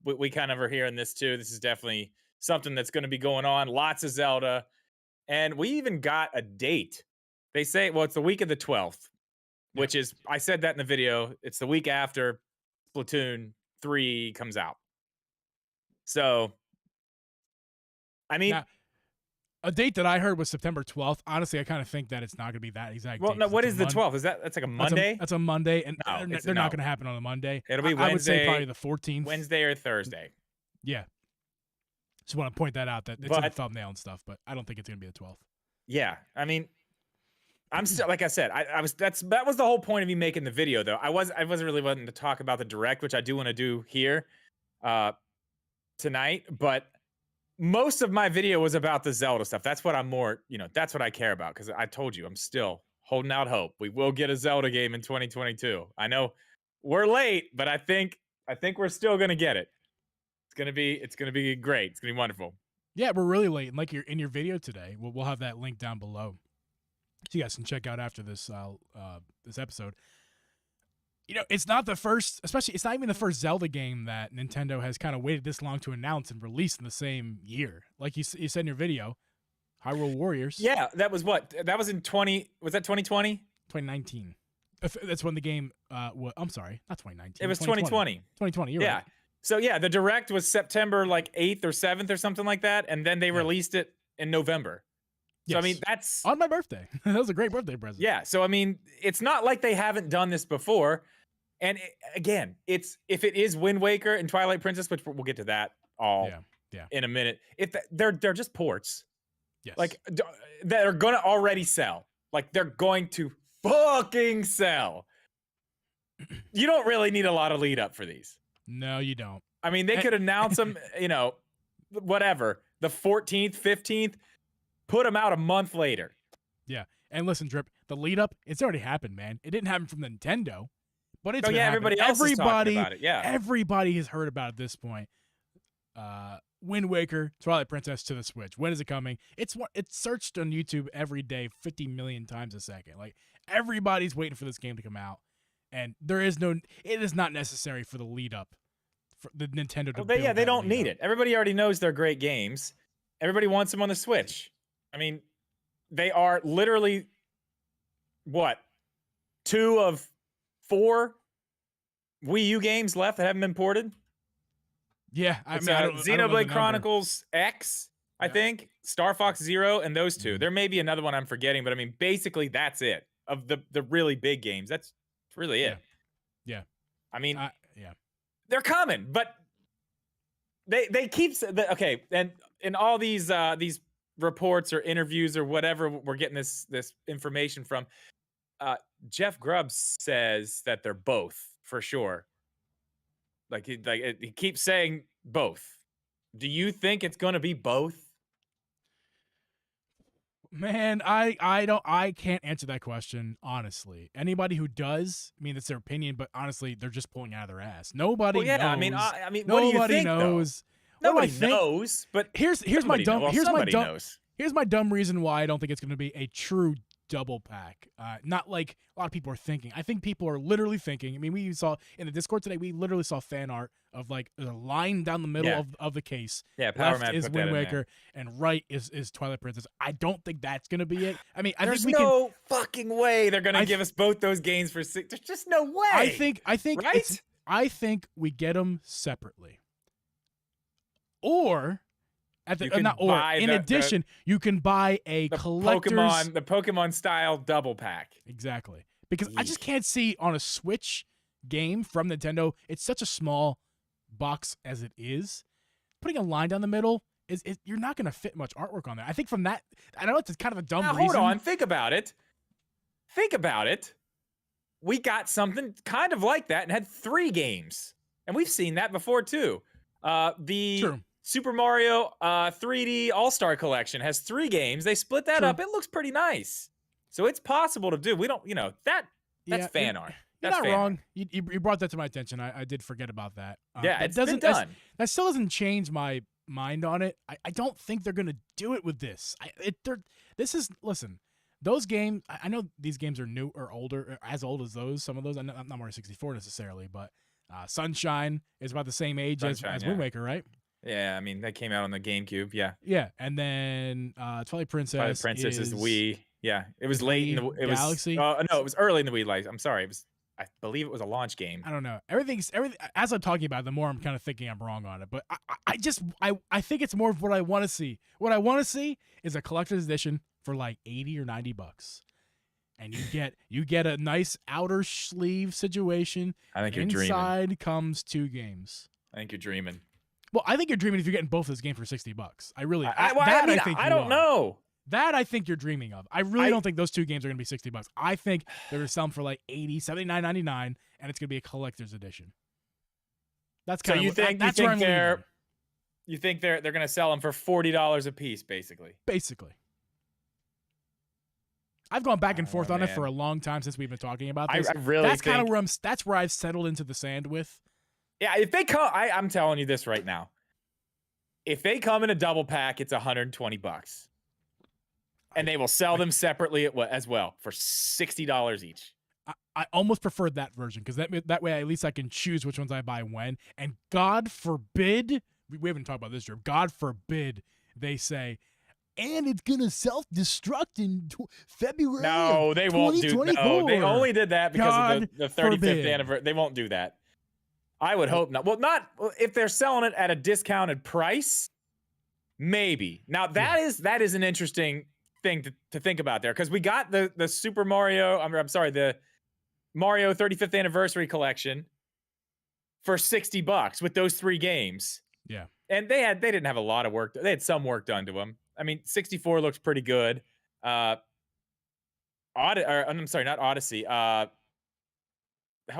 we kind of are hearing this too. This is definitely something that's going to be going on. Lots of Zelda. And we even got a date. They say, well, it's the week of the 12th, Yep. which is, I said that in the video. It's the week after Splatoon 3 comes out. So, I mean, Now, a date that I heard was September 12th. Honestly, I kind of think that it's not going to be that exact well, date. no, 'Cause what it's is a the 12th? That's like a Monday? That's a Monday, and No, they're not going to happen on a Monday. It'll be I would say Wednesday- probably the 14th. Wednesday or Thursday. Yeah. Just want to point that out, that it's in the thumbnail and stuff, but I don't think it's going to be the 12th. Yeah, I mean, I'm still, like I said, that was the whole point of me making the video, though. I wasn't really wanting to talk about the direct, which I do want to do here tonight, but most of my video was about the Zelda stuff. That's what I'm more, that's what I care about, because I told you I'm still holding out hope. We will get a Zelda game in 2022. I know we're late, but I think we're still gonna get it. It's gonna be great. It's gonna be wonderful. Yeah, we're really late, and like you're in your video today, we'll have that link down below, so you guys can check out after this this episode. It's not the first, especially it's not even the first Zelda game that Nintendo has kind of waited this long to announce and release in the same year. Like you said in your video, Hyrule Warriors. Yeah, that was what? That was in 20. Was that 2020? 2019. That's when the game. I'm sorry, not 2019. It was 2020. 2020. You're right. So yeah, the direct was September like 8th or 7th or something like that, and then they released it in November. So Yes. I mean, that's on my birthday. That was a great birthday present. Yeah. So I mean, it's not like they haven't done this before. And again, if it is Wind Waker and Twilight Princess, which we'll get to that all in a minute. If they're just ports, like that are gonna already sell. Like they're going to fucking sell. You don't really need a lot of lead up for these. No, you don't. I mean, they could announce them, whatever, the 14th, 15th, put them out a month later. Yeah. And listen, Drip, the lead up, it's already happened, man. It didn't happen from Nintendo, but it's everybody else is talking about it. Yeah. Everybody has heard about it at this point. Wind Waker, Twilight Princess to the Switch. When is it coming? It's searched on YouTube every day 50 million times a second. Like everybody's waiting for this game to come out. And it is not necessary for the lead up for the Nintendo to build they don't need it. Everybody already knows they're great games. Everybody wants them on the Switch. I mean, they are literally what? 2 of 4 Wii U games left that haven't been ported? Yeah, I don't know Xenoblade Chronicles X, I think, Star Fox Zero, and those 2. There may be another one I'm forgetting, but I mean, basically that's it of the really big games. That's really it. Yeah. I mean, they're coming, but they keep okay. And in all these reports or interviews or whatever we're getting this information from, Jeff Grubbs says that they're both for sure. Like he keeps saying both. Do you think it's going to be both? Man, I can't answer that question honestly. Anybody who does, I mean, that's their opinion, but honestly, they're just pulling out of their ass. Nobody knows. I mean, nobody what do you think, knows. Nobody knows, but here's my dumb knows. Here's my dumb reason why I don't think it's going to be a true double pack. Not like a lot of people are thinking. I think people are literally thinking. I mean, we saw in the Discord today, we literally saw fan art of like a line down the middle of the case. Yeah, Power left Mad is put that Wind in Waker, and right is Twilight Princess. I don't think that's going to be it. I mean, There's no fucking way they're going to give us both those games for 6. There's just no way. I think right? I think we get them separately. Or in addition, you can buy a collector's the Pokemon style double pack. Exactly. Because I just can't see on a Switch game from Nintendo, it's such a small box as it is. Putting a line down the middle you're not going to fit much artwork on there. I think from that, I know it's kind of a dumb reason. Hold on, think about it. We got something kind of like that and had 3 games. And we've seen that before too. True. Super Mario 3D All-Star Collection has 3 games. They split that up. It looks pretty nice. So it's possible to do. We don't, that's fan art. You're not wrong. You brought that to my attention. I did forget about that. It's been done. That still doesn't change my mind on it. I don't think they're going to do it with this. Listen, those games, I know these games are new or older, or as old as those. Some of those, I'm not Mario 64 necessarily, but Sunshine is about the same age as Wind Waker, right? Yeah, I mean, that came out on the GameCube. Yeah. Yeah, and then Twilight Twilight Princess Princess is the Wii. Yeah, it was is late in Wii. the. It was. Galaxy. No, it was early in the Wii life. I'm sorry. It was. I believe it was a launch game. I don't know. Everything. As I'm talking about it, the more I'm kind of thinking I'm wrong on it. But I think it's more of what I want to see. What I want to see is a collector's edition for like $80 or $90, and you get a nice outer sleeve situation. I think you're dreaming. Inside comes 2 games. I think you're dreaming. Well, I think you're dreaming if you're getting both of those games for $60. I really. I think I don't know. That I think you're dreaming of. I really don't think those 2 games are going to be $60. I think they're going to sell them for like $80, $79.99, and it's going to be a collector's edition. That's kind of you think they're going to sell them for $40 a piece, basically. Basically. I've gone back and forth on it for a long time since we've been talking about this. I really that's kind of that's where I've settled into the sand with. Yeah, if they come, I'm telling you this right now. If they come in a double pack, it's $120. And they will sell them separately as well for $60 each. I almost prefer that version because that way at least I can choose which ones I buy when. And God forbid, we haven't talked about this, Drew. God forbid they say, and it's gonna self-destruct in February. No, they won't do. No, they only did that because of the 35th anniversary. They won't do that. I would hope not. Well, not if they're selling it at a discounted price. Maybe. Now that is an interesting thing to think about there, because we got the Super Mario. I'm sorry, the Mario 35th anniversary collection for $60 with those 3 games. Yeah, and they didn't have a lot of work. They had some work done to them. I mean, 64 looks pretty good. I'm sorry, not Odyssey. Help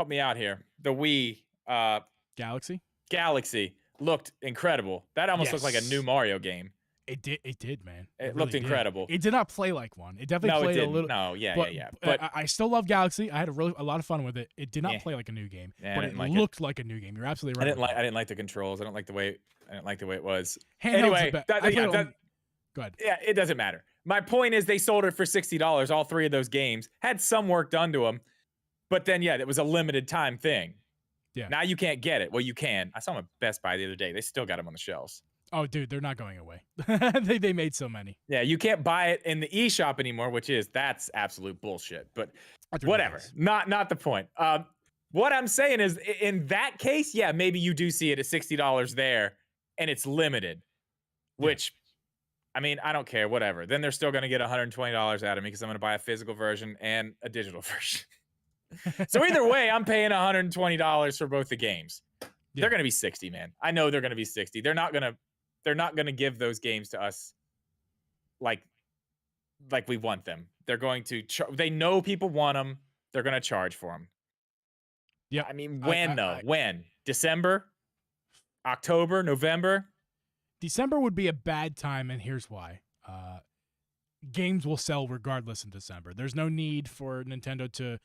me out here. The Wii. Galaxy looked incredible. That almost looked like a new Mario game. It did, man. It really looked incredible. It did not play like one. It definitely played a little. No, yeah. But I still love Galaxy. I had a lot of fun with it. It did not play like a new game, but it looked like a new game. You're absolutely right. I didn't like the controls. I didn't like the way it was. Anyway, go ahead. Yeah, it doesn't matter. My point is they sold it for $60. All 3 of those games had some work done to them, but then it was a limited time thing. Yeah. Now you can't get it. Well, you can. I saw them at Best Buy the other day. They still got them on the shelves. Oh, dude, they're not going away. they made so many. Yeah, you can't buy it in the eShop anymore, that's absolute bullshit. But whatever. Not the point. What I'm saying is, in that case, maybe you do see it at $60 there, and it's limited. Which, I mean, I don't care. Whatever. Then they're still going to get $120 out of me because I'm going to buy a physical version and a digital version. So either way, I'm paying $120 for both the games. Yeah. They're going to be 60, man. I know they're going to be 60. They're not going to give those games to us like we want them. They're going to they know people want them. They're going to charge for them. Yeah. I mean, when? December? October? November? December would be a bad time, and here's why. Games will sell regardless in December. There's no need for Nintendo to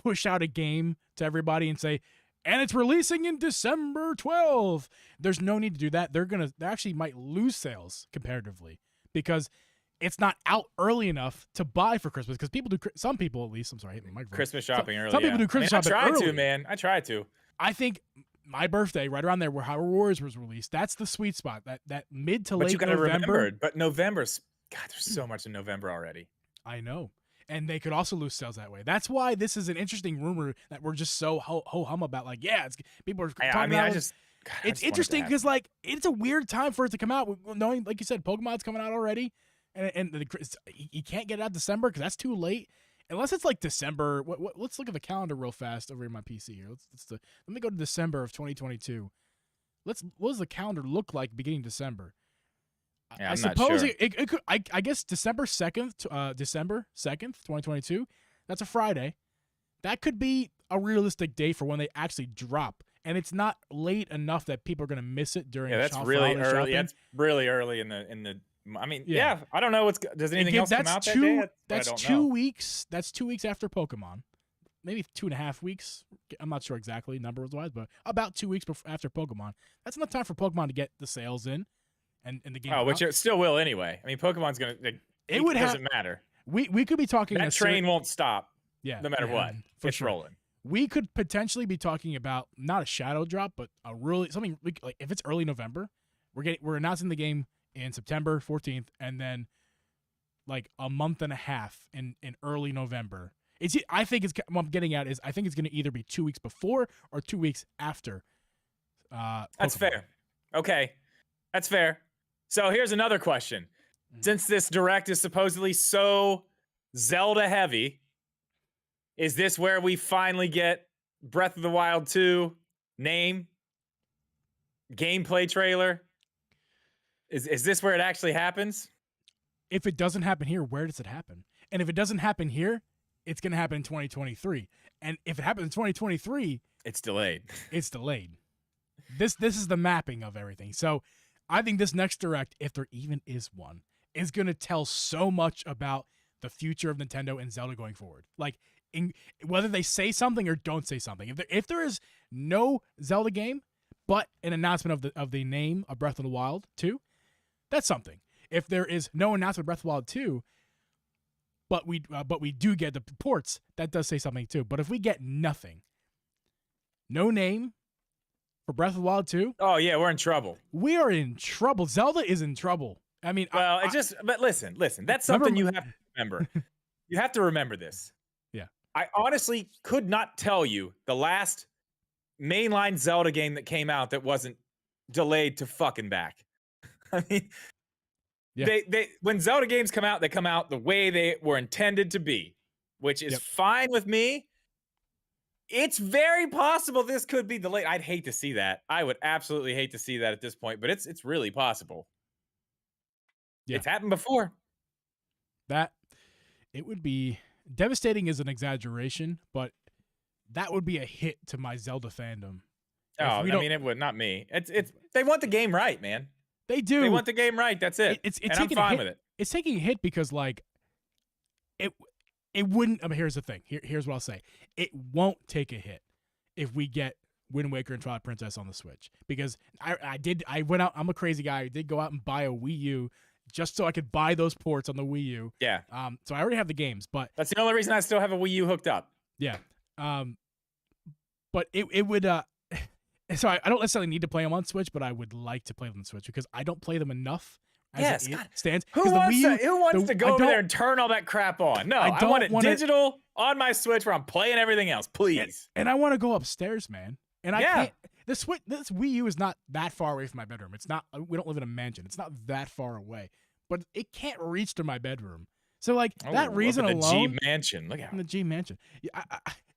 push out a game to everybody and say, and it's releasing in December 12th. There's no need to do that. They actually might lose sales comparatively because it's not out early enough to buy for Christmas. Because some people at least, I'm sorry, I hit the microphone. Christmas shopping early. Some people do Christmas shopping early. I try to. I think my birthday, right around there, where Hyrule Warriors was released, that's the sweet spot. That mid to late November. Remember, but November's, God, there's so much in November already. I know. And they could also lose sales that way. That's why this is an interesting rumor that we're just so ho-hum about. Like, people are talking about it. It's interesting because, like, it's a weird time for it to come out. Knowing, like you said, Pokemon's coming out already. And you can't get it out December because that's too late. Unless it's like December. Let's look at the calendar real fast over in my PC here. Let me go to December of 2022. What does the calendar look like beginning December? Yeah, I suppose it could. I guess December 2nd, 2022. That's a Friday. That could be a realistic day for when they actually drop, and it's not late enough that people are going to miss it during. Yeah, that's really early. Shopping. That's really early in the. I mean, I don't know does anything else come out that day? That's 2 weeks. That's 2 weeks after Pokemon. Maybe 2.5 weeks. I'm not sure exactly numbers wise, but about 2 weeks after Pokemon. That's enough time for Pokemon to get the sales in. And the game. Oh, which it still will anyway. I mean, Pokemon's gonna. Doesn't matter. We could be talking. That train won't stop. Yeah. No matter what, it's sure. rolling. we could potentially be talking about not a shadow drop, but a really something like if it's early November, we're announcing the game in September 14th, and then like a month and a half in early November. I think what I'm getting at is I think it's going to either be 2 weeks before or 2 weeks after. That's Pokemon. fair. Okay, that's fair. So here's another question. Since this direct is supposedly so Zelda heavy, is this where we finally get Breath of the Wild 2 name, gameplay trailer? Is this where it actually happens? If it doesn't happen here, where does it happen? And if it doesn't happen here, it's going to happen in 2023. And if it happens in 2023, it's delayed. It's delayed. This is the mapping of everything. So I think this next direct, if there even is one, is going to tell so much about the future of Nintendo and Zelda going forward. Like, whether they say something or don't say something. If there is no Zelda game, but an announcement of the name of Breath of the Wild 2, that's something. If there is no announcement of Breath of the Wild 2, but we do get the ports, that does say something too. But if we get nothing, no name for Breath of the Wild 2, oh yeah, we're in trouble. We are in trouble. Zelda is in trouble. I mean, well, but listen, that's something you have to remember. You have to remember this. Yeah. I honestly could not tell you the last mainline Zelda game that came out that wasn't delayed to fucking back. I mean, yeah. They when Zelda games come out, they come out the way they were intended to be, which is fine with me. It's very possible this could be delayed. I'd hate to see that. I would absolutely hate to see that at this point, but it's really possible. Yeah. It's happened before. That it would be devastating is an exaggeration, but that would be a hit to my Zelda fandom. Oh, I mean, it would, not me. It's they want the game right, man. They do. They want the game right. That's it. It's and I'm fine with it. It's taking a hit because like it wouldn't. I mean, here's the thing. Here's what I'll say. It won't take a hit if we get Wind Waker and Twilight Princess on the Switch, because I went out. I'm a crazy guy. I did go out and buy a Wii U just so I could buy those ports on the Wii U. Yeah. So I already have the games, but that's the only reason I still have a Wii U hooked up. Yeah. But it would. So I don't necessarily need to play them on Switch, but I would like to play them on Switch because I don't play them enough. Yes, God. Stands. Who wants to go over there and turn all that crap on? No, I want it digital on my Switch where I'm playing everything else, please. And I want to go upstairs, man. And I can't. This Wii U is not that far away from my bedroom. It's not. We don't live in a mansion. It's not that far away, but it can't reach to my bedroom. So like that reason alone. The G mansion. Look out. In the G mansion. Yeah,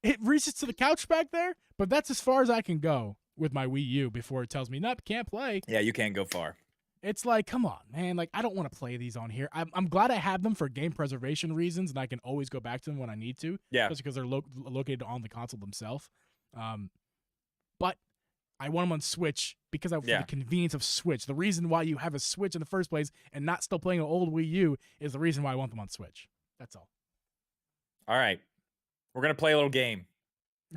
it reaches to the couch back there, but that's as far as I can go with my Wii U before it tells me, nope, can't play. Yeah, you can't go far. It's like, come on, man. Like, I don't want to play these on here. I'm glad I have them for game preservation reasons, and I can always go back to them when I need to. Yeah. Just because they're located on the console themselves. But I want them on Switch because for the convenience of Switch. The reason why you have a Switch in the first place and not still playing an old Wii U is the reason why I want them on Switch. That's all. All right. We're going to play a little game.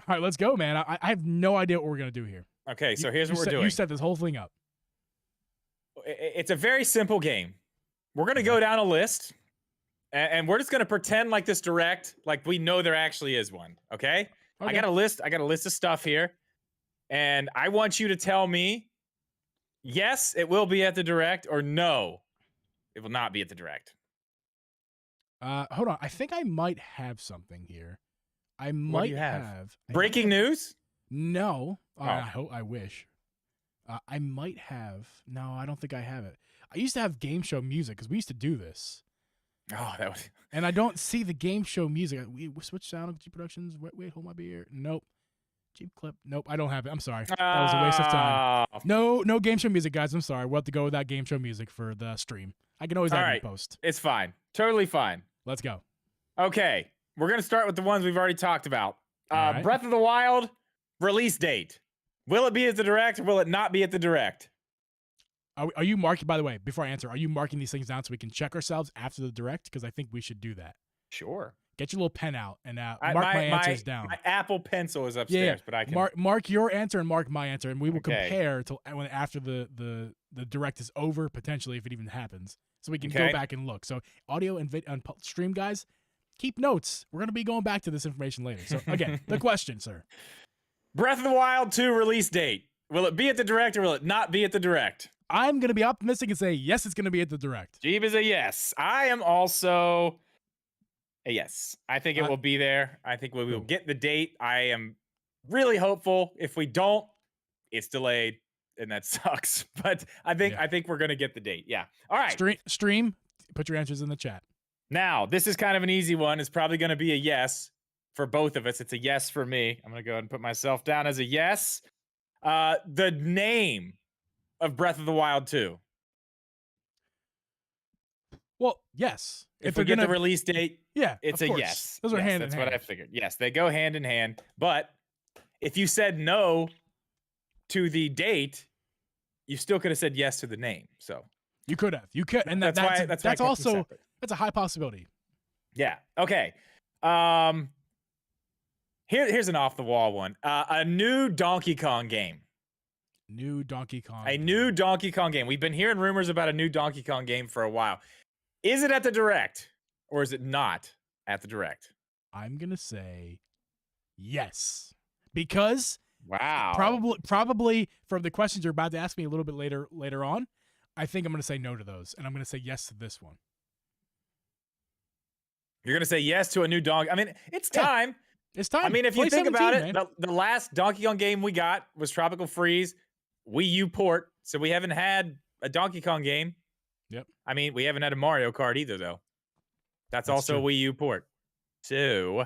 All right, let's go, man. I have no idea what we're going to do here. Okay, so here's what we're doing. You set this whole thing up. It's a very simple game. We're going to go down a list, and we're just going to pretend like this direct, like we know there actually is one, okay? I got a list of stuff here, and I want you to tell me, yes, it will be at the direct, or no, it will not be at the direct. Hold on. I think I might have something here. I might have breaking news. No, I wish. I might have. No, I don't think I have it. I used to have game show music because we used to do this. Oh, that was. And I don't see the game show music. We switched sound Uncle Geeb Productions. Wait, hold my beer. Nope. Jeep clip. Nope, I don't have it. I'm sorry. That was a waste of time. No game show music, guys. I'm sorry. We'll have to go without game show music for the stream. I can always add it in post. It's fine. Totally fine. Let's go. Okay. We're going to start with the ones we've already talked about. Right. Breath of the Wild, release date. Will it be at the direct or will it not be at the direct? Are you marking, by the way, before I answer, are you marking these things down so we can check ourselves after the direct? Because I think we should do that. Sure. Get your little pen out and mark my answers down. My Apple Pencil is upstairs, but I can mark your answer and mark my answer, and we will compare till after the direct is over, potentially if it even happens, so we can go back and look. So audio and stream guys, keep notes. We're gonna be going back to this information later. So again, the question, sir. Breath of the Wild 2 release date. Will it be at the Direct or will it not be at the Direct? I'm gonna be optimistic and say yes. It's gonna be at the Direct. Geeb is a yes. I am also a yes. I think it will be there. I think we will get the date. I am really hopeful. If we don't, it's delayed, and that sucks. But I think we're gonna get the date. Yeah. All right. Stream. Put your answers in the chat. Now, this is kind of an easy one. It's probably gonna be a yes for both of us. It's a yes for me. I'm gonna go ahead and put myself down as a yes. The name of Breath of the Wild 2. Well, yes. If we get the release date, yeah, it's a yes. Those are yes, hand in that's hand. what I figured. Yes, they go hand in hand. But if you said no to the date, you still could have said yes to the name. So you could have. You could, and that's also that's a high possibility. Yeah. Okay. Here's an off the wall one. A new Donkey Kong game. New Donkey Kong. A new Donkey Kong game. We've been hearing rumors about a new Donkey Kong game for a while. Is it at the Direct or is it not at the Direct? I'm gonna say yes, because wow, probably for the questions you're about to ask me a little bit later on, I think I'm gonna say no to those, and I'm gonna say yes to this one. You're gonna say yes to a new Donkey. I mean, it's time. Yeah, it's time. I mean, if you think about it, the last Donkey Kong game we got was Tropical Freeze, Wii U port. So we haven't had a Donkey Kong game. Yep. I mean, we haven't had a Mario Kart either, though. That's also true. A Wii U port. So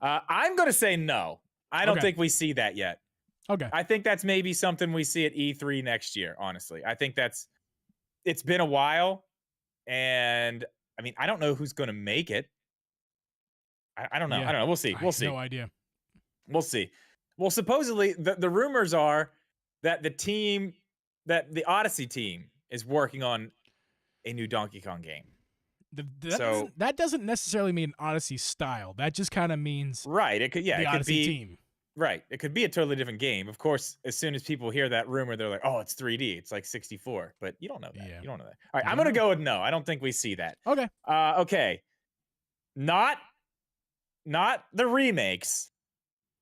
I'm going to say no. I don't think we see that yet. Okay. I think that's maybe something we see at E3 next year, honestly. I think it's been a while. And I mean, I don't know who's going to make it. I don't know. Yeah. I don't know. We'll see. We'll see. No idea. We'll see. Well, supposedly the rumors are that the Odyssey team is working on a new Donkey Kong game. That doesn't necessarily mean Odyssey style. That just kind of means right. It could the Odyssey team. Right. It could be a totally different game. Of course, as soon as people hear that rumor, they're like, "Oh, it's 3D. It's like 64." But you don't know that. Yeah. You don't know that. All right, I'm gonna go with no. I don't think we see that. Okay. Okay. Not the remakes,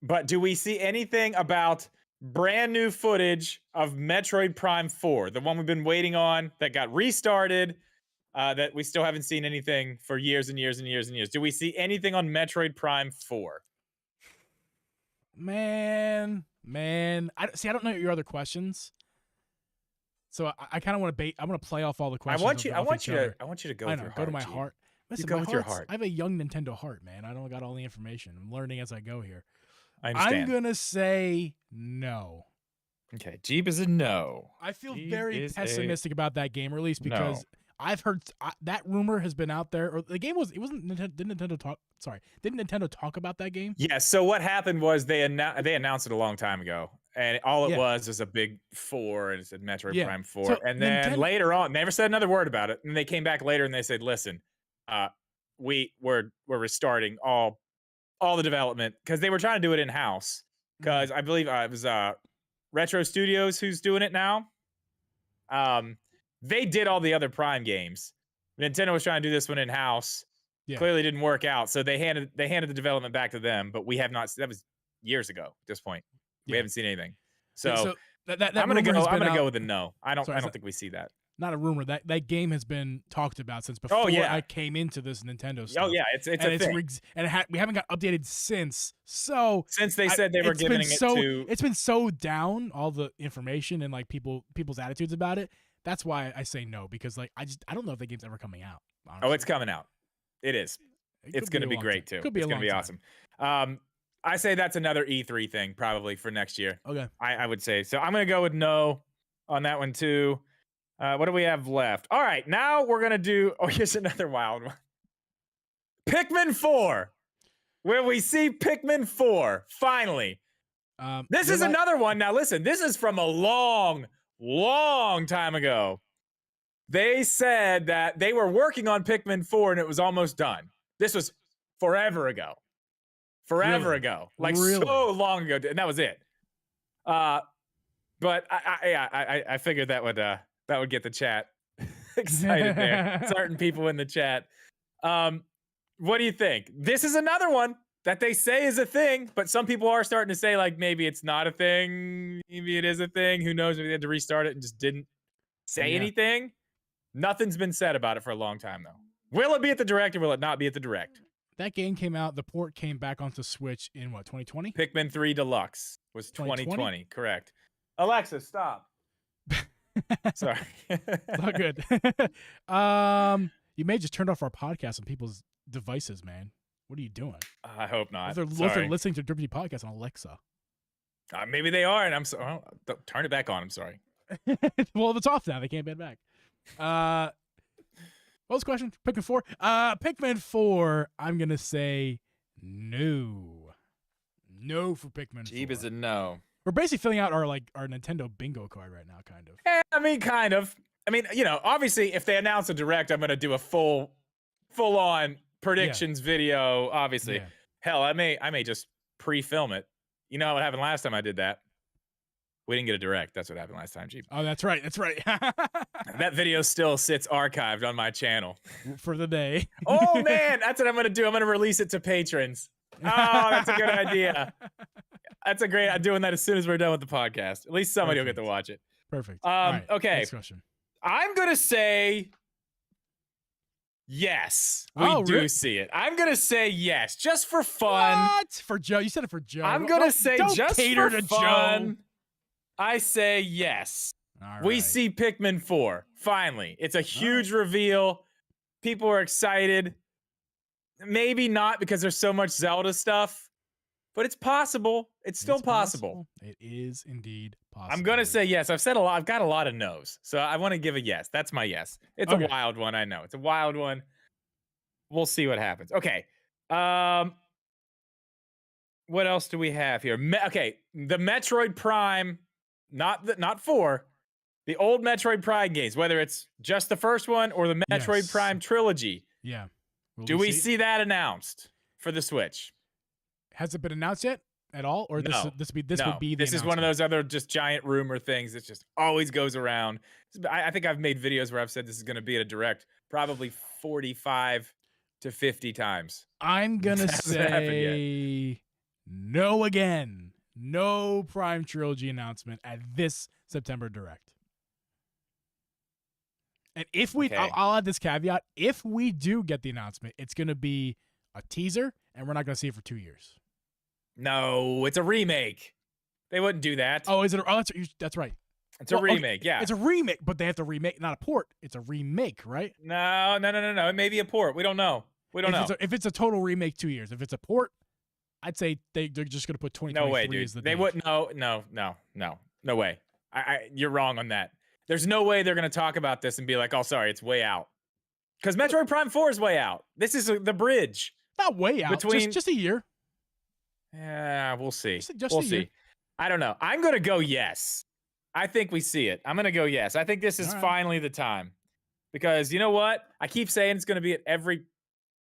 but do we see anything about brand new footage of Metroid Prime 4, the one we've been waiting on that got restarted, that we still haven't seen anything for years and years and years and years? Do we see anything on Metroid Prime 4? Man, I don't know your other questions, so I kind of want to bait. I'm going to play off all the questions. I want you to go with your heart. Go to my heart. Listen, go with your heart. I have a young Nintendo heart, man. I don't got all the information. I'm learning as I go here. I understand. I'm gonna say no. Okay, Geeb is a no. I feel very pessimistic about that game release because I've heard that rumor has been out there. Or the game didn't Nintendo talk about that game? Yeah. So what happened was they announced it a long time ago, and all it was a big 4, and it said Metroid Prime 4, so and then later on, they never said another word about it, and they came back later and they said, "Listen, we're restarting all the development," because they were trying to do it in house. Because I believe it was Retro Studios who's doing it now. They did all the other Prime games. Nintendo was trying to do this one in house. Yeah. Clearly didn't work out, so they handed the development back to them. But we have not. That was years ago. At this point, we haven't seen anything. So, that I'm gonna go with a no. I don't think we see that. Not a rumor. That game has been talked about since before I came into this Nintendo stuff. Oh yeah, it's a thing. We haven't got updated since. So since they said they were giving it to, it's been so down, all the information and like people's attitudes about it. That's why I say no, because like I don't know if the game's ever coming out. Honestly. Oh, it's coming out. It is. It's going to be great too. Could be it's going to be awesome. I say that's another E3 thing probably for next year. Okay. I would say so. I'm going to go with no on that one too. What do we have left? All right, now we're going to do, here's another wild one. Pikmin 4. Where we see Pikmin 4, finally. This is another one. Now listen, this is from a long time ago. They said that they were working on Pikmin 4 and it was almost done. This was forever ago. Like so long ago, and that was it. But I figured that would get the chat excited there. Certain people in the chat. What do you think? This is another one that they say is a thing, but some people are starting to say like maybe it's not a thing, maybe it is a thing. Who knows? Maybe they had to restart it and just didn't say Yeah. anything. Nothing's been said about it for a long time though. Will it be at the direct or will it not be at the direct? That game came out. The port came back onto Switch in what, 2020? Pikmin 3 Deluxe was 2020, correct. Alexa, stop. Sorry. It's all good. You may just turned off our podcast on people's devices, man. What are you doing? I hope not. If they're listening to Drippity Podcast on Alexa. Maybe they are, and I'm sorry. Turn it back on. I'm sorry. Well, if it's off now, they can't ban it back. What was the question? Pikmin 4? Pikmin 4, I'm going to say no. No for Pikmin 4. Geeb is a no. We're basically filling out our Nintendo bingo card right now, kind of. I mean, kind of. I mean, you know, obviously, if they announce a direct, I'm going to do a full-on predictions video, obviously. Yeah. Hell, I may just pre-film it. You know what happened last time I did that? We didn't get a direct. That's what happened last time, Geeb. Oh, that's right. That's right. That video still sits archived on my channel. For the day. Oh, man. That's what I'm going to do. I'm going to release it to patrons. Oh, that's a good idea. That's a great. I'm doing that as soon as we're done with the podcast. At least somebody will get to watch it. Perfect. Right, okay. Next question. I'm going to say yes. We do see it. I'm going to say yes. Just for fun. What? For Joe? You said it for Joe. I'm going to say just cater for to fun. Joe. I say yes. All We right. see Pikmin 4. Finally. It's a huge reveal. People are excited. Maybe not because there's so much Zelda stuff, but it's possible. It's still possible. It is indeed possible. I'm going to say yes. I've said a lot. I've got a lot of no's. So I want to give a yes. That's my yes. It's a wild one. I know. It's a wild one. We'll see what happens. Okay. What else do we have here? Okay. The Metroid Prime, not 4. The old Metroid Prime games, whether it's just the first one or the Metroid Prime trilogy. Yeah. Do we see that announced for the Switch? Has it been announced yet at all? Or No. This would be the This is one of those other just giant rumor things that just always goes around. I think I've made videos where I've said this is going to be at a direct probably 45 to 50 times. I'm going to say no again. No Prime Trilogy announcement at this September Direct. And if we, I'll add this caveat, if we do get the announcement, it's going to be a teaser, and we're not going to see it for 2 years. No, it's a remake. They wouldn't do that. Oh, is it? Oh, that's right. It's a remake, yeah. It's a remake, but they have to remake, not a port. It's a remake, right? No. It may be a port. We don't know. If it's a total remake, 2 years. If it's a port, I'd say they're just going to put 2023 no way, dude. as the They date. wouldn't. No way. You're wrong on that. There's no way they're going to talk about this and be like, oh, sorry, it's way out. Because Metroid Prime 4 is way out. This is the bridge. Not way out. Between... Just a year. Yeah, we'll see. We'll see. Year. I don't know. I'm going to go yes. I think we see it. I'm going to go yes. I think this is finally the time. Because you know what? I keep saying it's going to be at every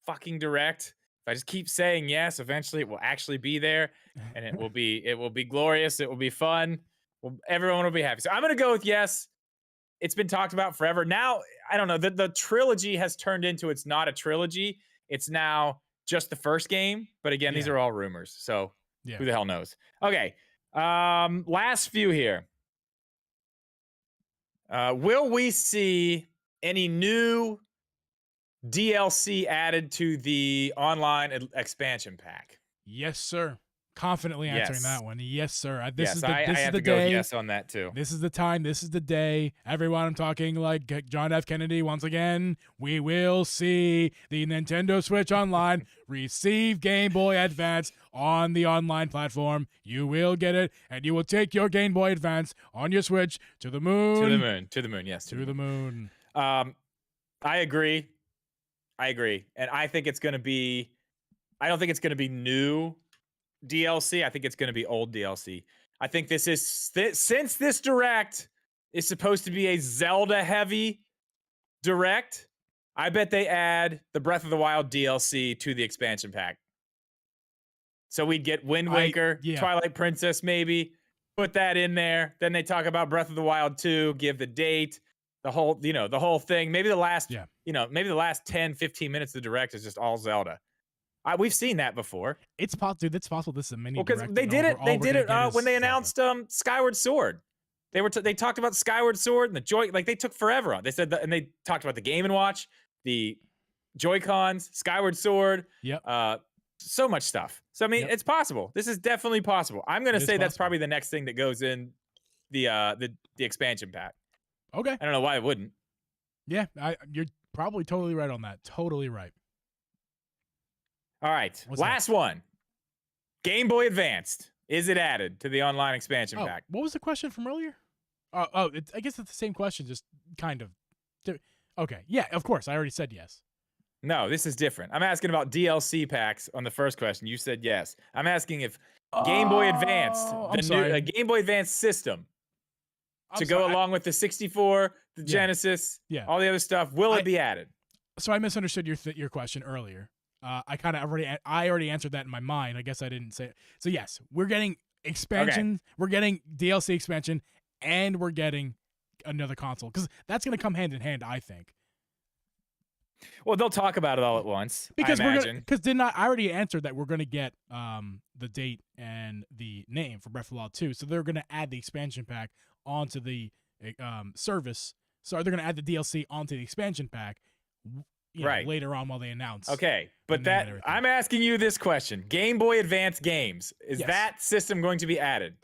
fucking direct. If I just keep saying yes, eventually it will actually be there. And it will be glorious. It will be fun. Everyone will be happy. So I'm going to go with yes. It's been talked about forever. Now, I don't know. The trilogy has turned into it's not a trilogy. It's now just the first game. But again, these are all rumors. So who the hell knows? Okay. Last few here. Will we see any new DLC added to the online expansion pack? Yes, sir. Confidently answering that one. Yes, sir. This is the I have the to go day. yes on that too. This is the time. This is the day. Everyone, I'm talking like John F. Kennedy once again. We will see the Nintendo Switch Online receive Game Boy Advance on the online platform. You will get it, and you will take your Game Boy Advance on your Switch to the moon. To the moon. To the moon. Yes. To the moon. I agree. And I think it's going to be. I don't think it's going to be new DLC. I think it's going to be old DLC. I think this is since this direct is supposed to be a Zelda heavy direct. I bet they add the Breath of the Wild DLC to the expansion pack. So we'd get Wind Waker, Twilight Princess, maybe put that in there. Then they talk about Breath of the Wild 2, give the date, the whole thing. Maybe the last, maybe the last 10, 15 minutes of the direct is just all Zelda. We've seen that before. It's possible, dude. It's possible. This is a mini. Well, because direct they and did all it. we're- They all we're did gonna it get when is they Zelda. announced Skyward Sword. They talked about Skyward Sword and the Joy. Like they took forever on. They said that, and they talked about the Game and Watch, the Joy-Cons, Skyward Sword. Yep. So much stuff. So I mean, Yep. it's possible. This is definitely possible. I'm gonna It is say that's possible. probably the next thing that goes in the expansion pack. Okay. I don't know why it wouldn't. Yeah, you're probably totally right on that. Totally right. All right, What's last one. Game Boy Advanced. Is it added to the online expansion pack? What was the question from earlier? I guess it's the same question, just kind of. Okay, yeah, of course. I already said yes. No, this is different. I'm asking about DLC packs on the first question. You said yes. I'm asking if Game Boy Advanced, the Game Boy Advance system, to go along with the 64, the Genesis, all the other stuff, will it be added? So I misunderstood your question earlier. I already answered that in my mind. I guess I didn't say it. So yes, we're getting expansion. Okay. We're getting DLC expansion, and we're getting another console because that's going to come hand in hand, I think. Well, they'll talk about it all at once. Because I already answered that we're going to get the date and the name for Breath of the Wild 2. So they're going to add the expansion pack onto the service. So they're going to add the DLC onto the expansion pack. Later on while they announce. Okay, but I'm asking you this question: Game Boy Advance games, is that system going to be added?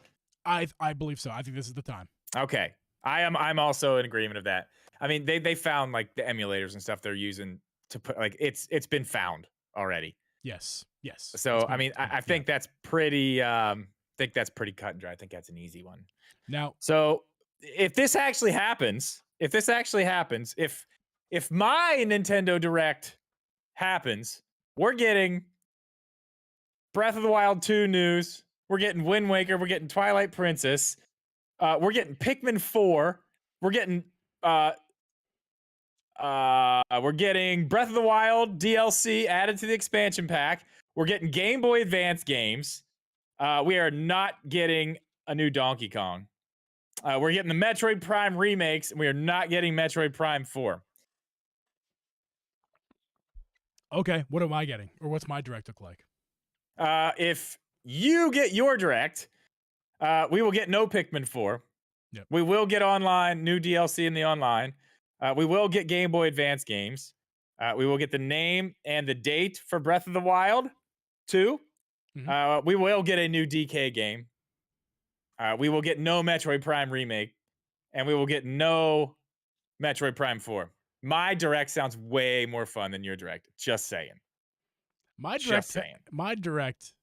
I believe so. I think this is the time. Okay, I'm also in agreement of that. I mean, they found like the emulators and stuff they're using to put like it's been found already. Yes. So I mean, I think that's pretty. That's pretty cut and dry. I think that's an easy one. Now, so if this actually happens, if my Nintendo Direct happens, we're getting Breath of the Wild 2 news. We're getting Wind Waker. We're getting Twilight Princess. We're getting Pikmin 4. We're getting Breath of the Wild DLC added to the expansion pack. We're getting Game Boy Advance games. We are not getting a new Donkey Kong. We're getting the Metroid Prime remakes, and we are not getting Metroid Prime 4. Okay, what am I getting? Or what's my Direct look like? If you get your Direct, we will get no Pikmin 4. Yep. We will get new DLC in the online. We will get Game Boy Advance games. We will get the name and the date for Breath of the Wild 2. Mm-hmm. We will get a new DK game. We will get no Metroid Prime remake. And we will get no Metroid Prime 4. My Direct sounds way more fun than your Direct. Just saying. My Direct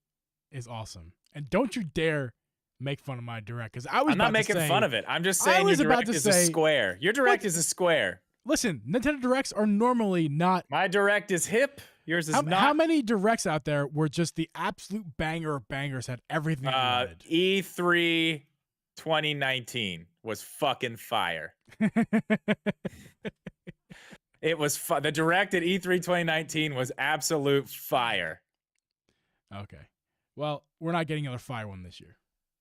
is awesome. And don't you dare make fun of my Direct, because I'm not making fun of it. I'm just saying your Direct is a square. Your Direct is a square. Listen, Nintendo Directs are normally not. My Direct is hip. Yours is not. How many Directs out there were just the absolute banger of bangers, had everything you wanted? E3 2019 was fucking fire. It was the Direct at E3 2019 was absolute fire. Okay. Well, we're not getting another fire one this year.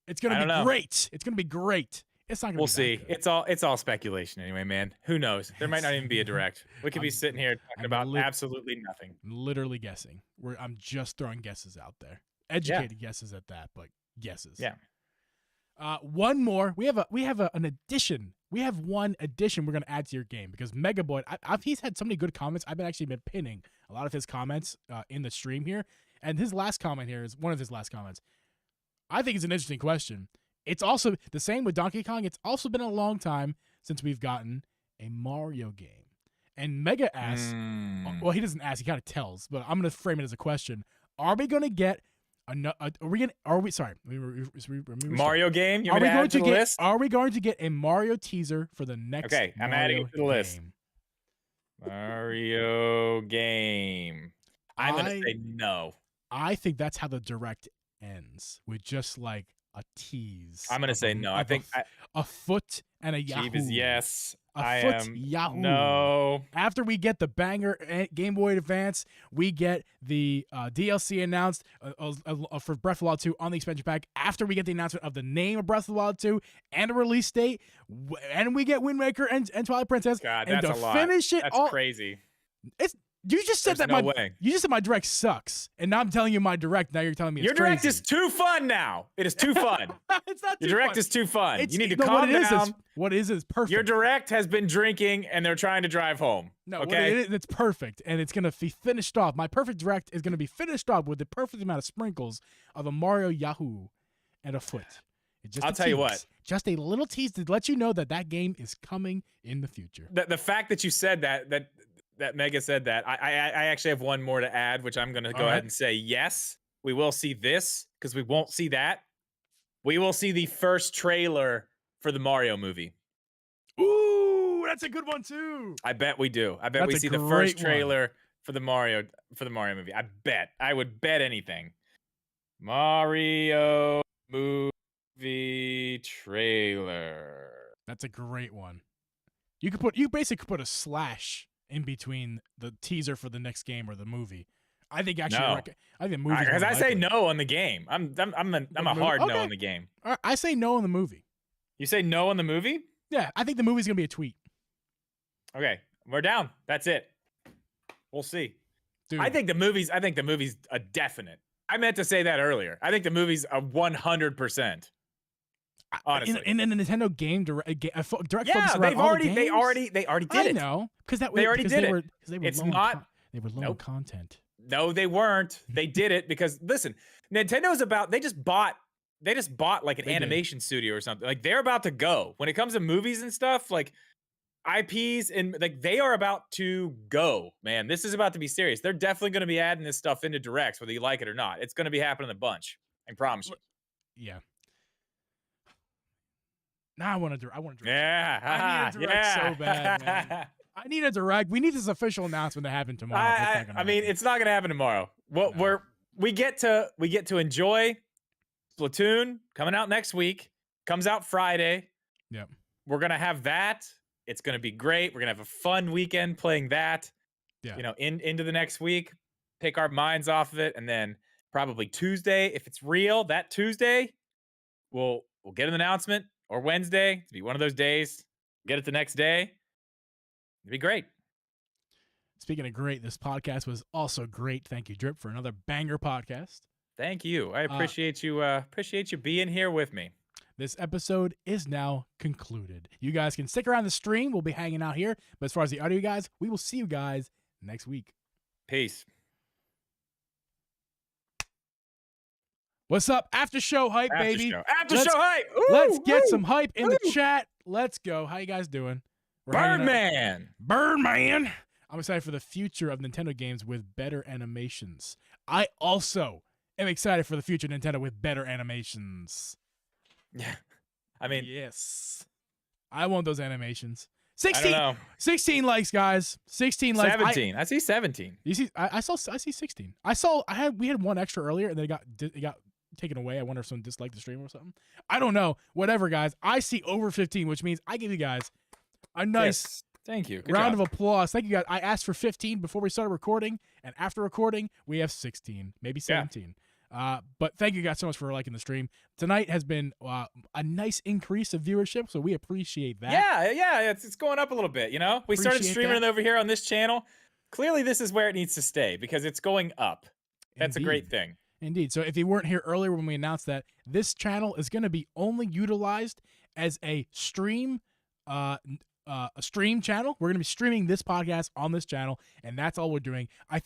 It's going to be great. It's going to be great. It's not going to be We'll see. It's all speculation anyway, man. Who knows? There might not even be a Direct. We could be sitting here talking about absolutely nothing. Literally guessing. I'm just throwing guesses out there. Educated guesses at that, but guesses. Yeah. One more. We have an addition. We have one addition we're going to add to your game, because Megaboy, he's had so many good comments. I've been pinning a lot of his comments in the stream here. And his last comment here is one of his last comments. I think it's an interesting question. It's also the same with Donkey Kong. It's also been a long time since we've gotten a Mario game. And Mega asks, well, he doesn't ask, he kind of tells, but I'm going to frame it as a question. Are we going to get Mario game? Are we going to get a Mario teaser for the next I'm Mario adding it to the list. game? Mario game. I'm going to say no. I think that's how the Direct ends, with just like a tease. I'm going to say no. I think a foot and a Yahoo. Jeeb is yes. Yahoo. No. After we get the banger Game Boy Advance, we get the DLC announced for Breath of the Wild 2 on the expansion pack. After we get the announcement of the name of Breath of the Wild 2 and a release date, and we get Wind Waker and Twilight Princess. God, and that's to a lot. Finish it that's all, crazy. You just said There's that no way. you just said my direct sucks, and now I'm telling you my direct. Now you're telling me it's Your direct crazy. is too fun now. It is too fun. It's not too Your direct fun. is too fun. It's, You need to no, calm down. What it is perfect. Your direct has been drinking, and they're trying to drive home. No, okay? what it is, it's perfect, and it's gonna be finished off. My perfect direct is gonna be finished off with the perfect amount of sprinkles of a Mario Yahoo and a foot. I'll tell you what. Just a little tease to let you know that game is coming in the future. The fact that you said that Mega said that, I actually have one more to add, which I'm going to go ahead and say, yes, we will see this, because we won't see that. We will see the first trailer for the Mario movie. Ooh, that's a good one too. I bet we do. I bet we see the first trailer for the Mario movie. I would bet anything. Mario movie trailer. That's a great one. You basically put a slash in between the teaser for the next game or the movie. I think actually, No. I think the movie. Because I say no on the game. I'm a hard no on the game. All right, I say no on the movie. You say no on the movie? Yeah, I think the movie's gonna be a tweet. Okay, we're down. That's it. We'll see. Dude. I think the movie's a definite. I meant to say that earlier. I think the movie's a 100%. Honestly, in a Nintendo game direct yeah, focus around all the games, they already did it. I know, because they already did it. They were It's low not. They were low on content. No, they weren't. They did it because listen, Nintendo's about. They just bought like an animation studio or something. Like they're about to go. When it comes to movies and stuff, like IPs and like they are about to go. Man, this is about to be serious. They're definitely going to be adding this stuff into directs, whether you like it or not. It's going to be happening a bunch. I promise you. Yeah. Now I want to direct. Yeah. I need a direct so bad, man. I need a direct. We need this official announcement to happen tomorrow. I mean, it's not going to happen tomorrow. Well, No. we get to enjoy Splatoon coming out next week. Comes out Friday. Yep. We're going to have that. It's going to be great. We're going to have a fun weekend playing that. Yeah. You know, into the next week, take our minds off of it, and then probably Tuesday, if it's real, that Tuesday, we'll get an announcement, or Wednesday. It'll be one of those days. Get it the next day. It'd be great. Speaking of great, this podcast was also great. Thank you, Drip, for another banger podcast. Thank you. I appreciate you. Appreciate you being here with me. This episode is now concluded. You guys can stick around the stream. We'll be hanging out here. But as far as the audio guys, we will see you guys next week. Peace. What's up? After show hype, baby. After show hype. Ooh, let's get some hype in the chat. Let's go. How you guys doing? Birdman. Birdman. I'm excited for the future of Nintendo games with better animations. I also am excited for the future of Nintendo with better animations. Yeah. I mean, yes. I want those animations. I don't know. 16 likes, guys. 16 likes. 17. I see 17. You see, I see 16. We had one extra earlier, and then it got taken away. I wonder if someone disliked the stream or something. I don't know. Whatever, guys. I see over 15, which means I give you guys a nice thank you. Good round job. of applause. Thank you, guys. I asked for 15 before we started recording, and after recording, we have 16, maybe 17. But thank you guys so much for liking the stream. Tonight has been a nice increase of viewership, so we appreciate that. Yeah, it's going up a little bit, you know? We started streaming it over here on this channel. Clearly, this is where it needs to stay because it's going up. That's a great thing. Indeed. So if you weren't here earlier when we announced that, this channel is going to be only utilized as a stream channel. We're going to be streaming this podcast on this channel, and that's all we're doing. I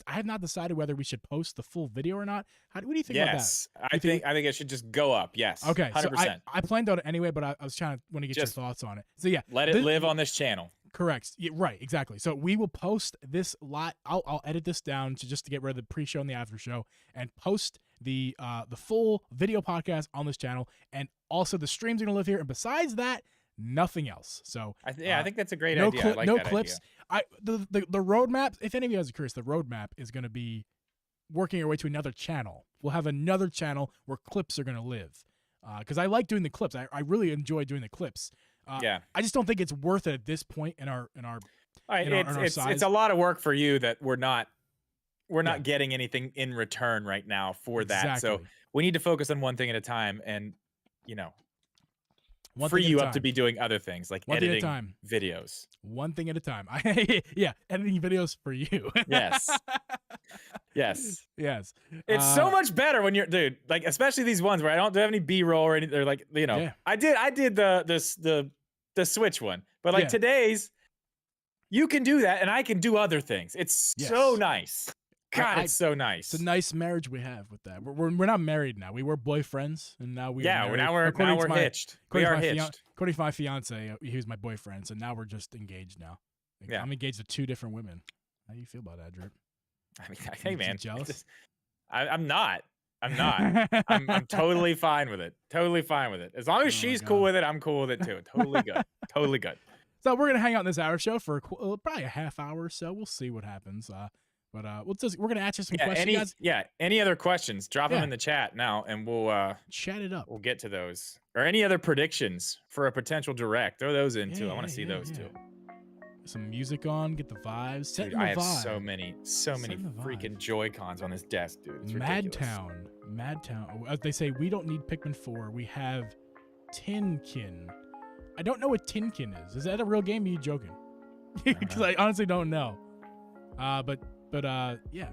have not decided whether we should post the full video or not. What do you think about that? Yes, I think it should just go up. Yes. Okay. 100%. So I planned on it anyway, but I was want to get your thoughts on it. So yeah, let it live on this channel. Correct. Yeah, right. Exactly. So we will post this live. I'll edit this down to get rid of the pre-show and the after show, and post the full video podcast on this channel, and also the streams are gonna live here. And besides that, nothing else. So I think that's a great idea. I like no that clips. Idea. The roadmap. If any of you guys are curious, the roadmap is gonna be working our way to another channel. We'll have another channel where clips are gonna live. Because I like doing the clips. I really enjoy doing the clips. I just don't think it's worth it at this point in our size. It's a lot of work for you that we're not getting anything in return right now for that. So we need to focus on one thing at a time, and free you up to be doing other things like One thing at a editing time. videos. One thing at a time. Yeah, editing videos for you. Yes. Yes. Yes. It's so much better when you're, dude, like, especially these ones where I don't have any B-roll or anything. They're like, you know, Yeah. I did the Switch one, but like today's, you can do that and I can do other things. It's so nice. God, it's so nice. It's a nice marriage we have with that. We're not married now. We were boyfriends, and now we now we're hitched. We are hitched. According to my fiance, he was my boyfriend, so now we're just engaged now. Like, I'm engaged to 2 different women. How do you feel about that, Drip? I mean, hey man, jealous? I'm not. I'm totally fine with it. Totally fine with it. As long as she's cool with it, I'm cool with it too. Totally good. Totally good. So we're gonna hang out in this hour show for probably a half hour or so. We'll see what happens. But we're gonna ask you some questions. Any other questions? Drop them in the chat now, and we'll chat it up. We'll get to those. Or any other predictions for a potential direct? Throw those in too. I want to see those too. Some music on, get the vibes. Dude, I have so many freaking Joy-Cons on this desk, dude. It's ridiculous. Madtown. As they say, we don't need Pikmin 4. We have Tinkin. I don't know what Tinkin is. Is that a real game? Are you joking? Because I honestly don't know. But yeah,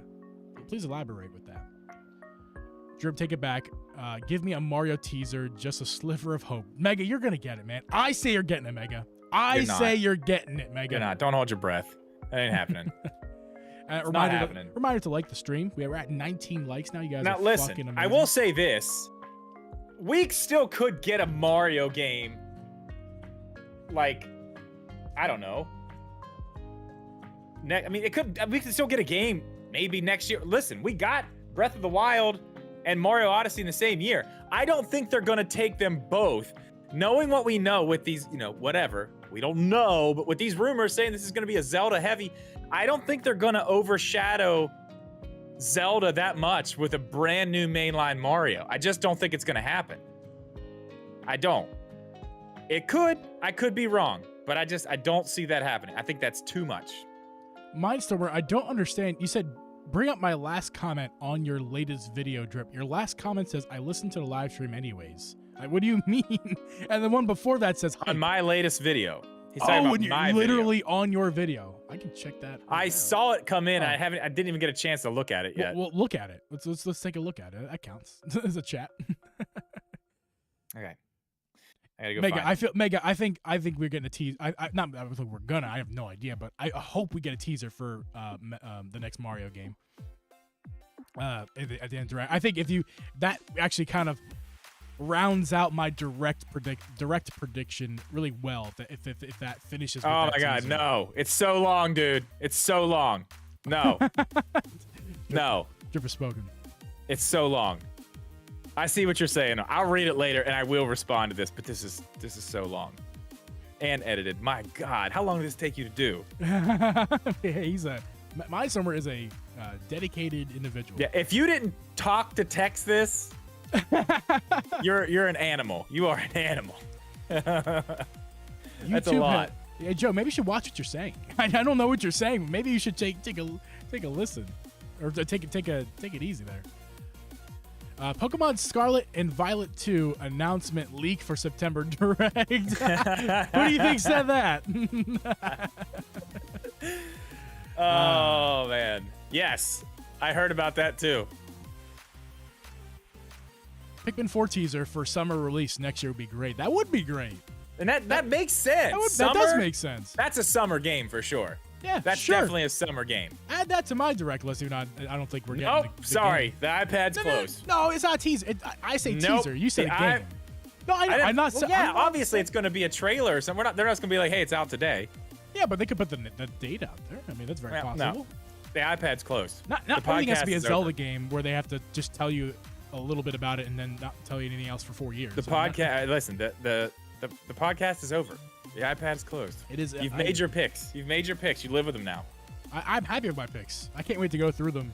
please elaborate with that. Drip, take it back. Give me a Mario teaser, just a sliver of hope. Mega, you're gonna get it, man. I say you're getting it, Mega. I say you're getting it, Mega. You're not. Don't hold your breath. That ain't happening. It's not happening. Reminder to like the stream. We're at 19 likes now. You guys are listen, fucking amazing. I will say this. We still could get a Mario game. Like, I don't know. I mean, we could still get a game maybe next year. Listen, we got Breath of the Wild and Mario Odyssey in the same year. I don't think they're gonna take them both. Knowing what we know with these, whatever, we don't know, but with these rumors saying this is gonna be a Zelda heavy, I don't think they're gonna overshadow Zelda that much with a brand new mainline Mario. I just don't think it's gonna happen. I don't. It could, I could be wrong, but I don't see that happening. I think that's too much. Mindstormer, I don't understand. You said, bring up my last comment on your latest video, Drip. Your last comment says, I listened to the live stream anyways. Like, what do you mean? And the one before that says, on my latest video. He's talking about my literally video. On your video. I can check that. I saw it come in. I didn't even get a chance to look at it yet. Well, look at it. Let's take a look at it. That counts as a chat. Okay. I gotta go. Mega, I think we're getting a tease. I think we're gonna. I have no idea, but I hope we get a teaser for the next Mario game. At the end of direct, I think that actually kind of rounds out my direct prediction really well. If that finishes. With my God, teaser. No! It's so long, dude. It's so long. No. No. Drip has spoken. It's so long. I see what you're saying. I'll read it later and I will respond to this, but this is so long. And edited. My God, how long does this take you to do? Mindstormer is a dedicated individual. Yeah, if you didn't talk to text this, you're an animal. You are an animal. That's a lot. Yeah, Joe, maybe you should watch what you're saying. I don't know what you're saying, but maybe you should take a listen, or take it easy there. Pokemon Scarlet and Violet 2 announcement leak for September Direct. Who do you think said that? Oh, man. Yes, I heard about that too. Pikmin 4 teaser for summer release next year would be great. That would be great. And that makes sense. That does make sense. That's a summer game for sure. Yeah, that's definitely a summer game. Add that to my direct list. Even I don't think we're getting. Oh, sorry, the iPad's closed. No, it's not a teaser. I say teaser. You say game. No, I'm not. Well, yeah, obviously it's going to be a trailer or something. They're not going to be like, hey, it's out today. Yeah, but they could put the date out there. I mean, that's very possible. No, the iPad's closed. Not everything has to be a Zelda game where they have to just tell you a little bit about it and then not tell you anything else for 4 years. The podcast. Listen, the podcast is over. The iPad's closed. It is. You've made your picks. You live with them now. I'm happy with my picks. I can't wait to go through them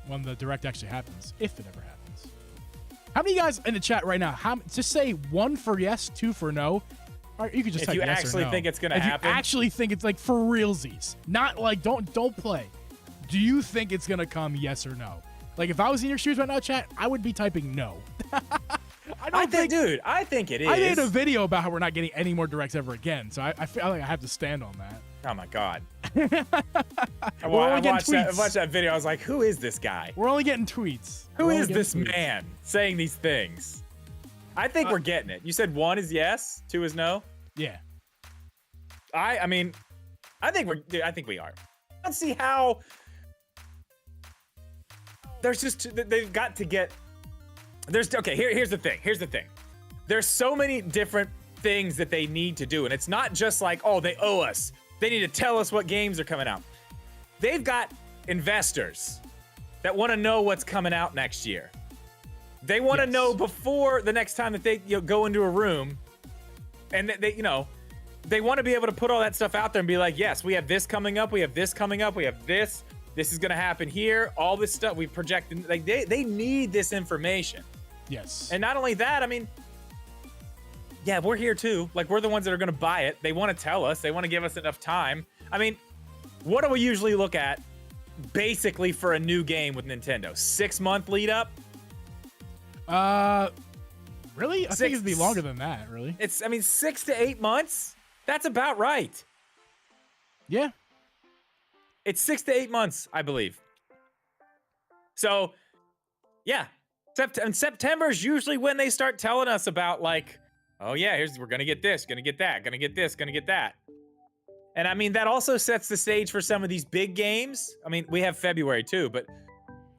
when the direct actually happens, if it ever happens. How many of you guys in the chat right now? Just say 1 for yes, 2 for no. Or you could just type yes or no. If you actually think it's gonna happen. If you actually think it's like for realsies, not like don't play. Do you think it's gonna come? Yes or no? Like if I was in your shoes right now, chat, I would be typing no. don't think, dude, I think it is. I made a video about how we're not getting any more directs ever again, so I feel like I have to stand on that. Oh my god. I only getting watched that video. I was like, who is this guy? We're only getting tweets. Who is this man saying these things? I think we're getting it. You said 1 is yes, 2 is no. Yeah. I mean, I think we are. Let's see how. There's just they've got to get. Okay. Here's the thing. There's so many different things that they need to do, and it's not just like, oh, they owe us. They need to tell us what games are coming out. They've got investors that want to know what's coming out next year. They want to know before the next time that they go into a room, and they want to be able to put all that stuff out there and be like, yes, we have this coming up, we have this coming up, we have this is going to happen here, all this stuff we project. Like they need this information. Yes. And not only that, I mean, yeah, we're here too. Like, we're the ones that are going to buy it. They want to tell us. They want to give us enough time. I mean, what do we usually look at basically for a new game with Nintendo? 6-month lead up? Really? I think it'd be longer than that, really. 6 to 8 months? That's about right. Yeah. It's 6 to 8 months, I believe. So, yeah. September is usually when they start telling us about, like, oh yeah, we're gonna get this, gonna get that, gonna get this, gonna get that. And I mean, that also sets the stage for some of these big games. I mean, we have February too, but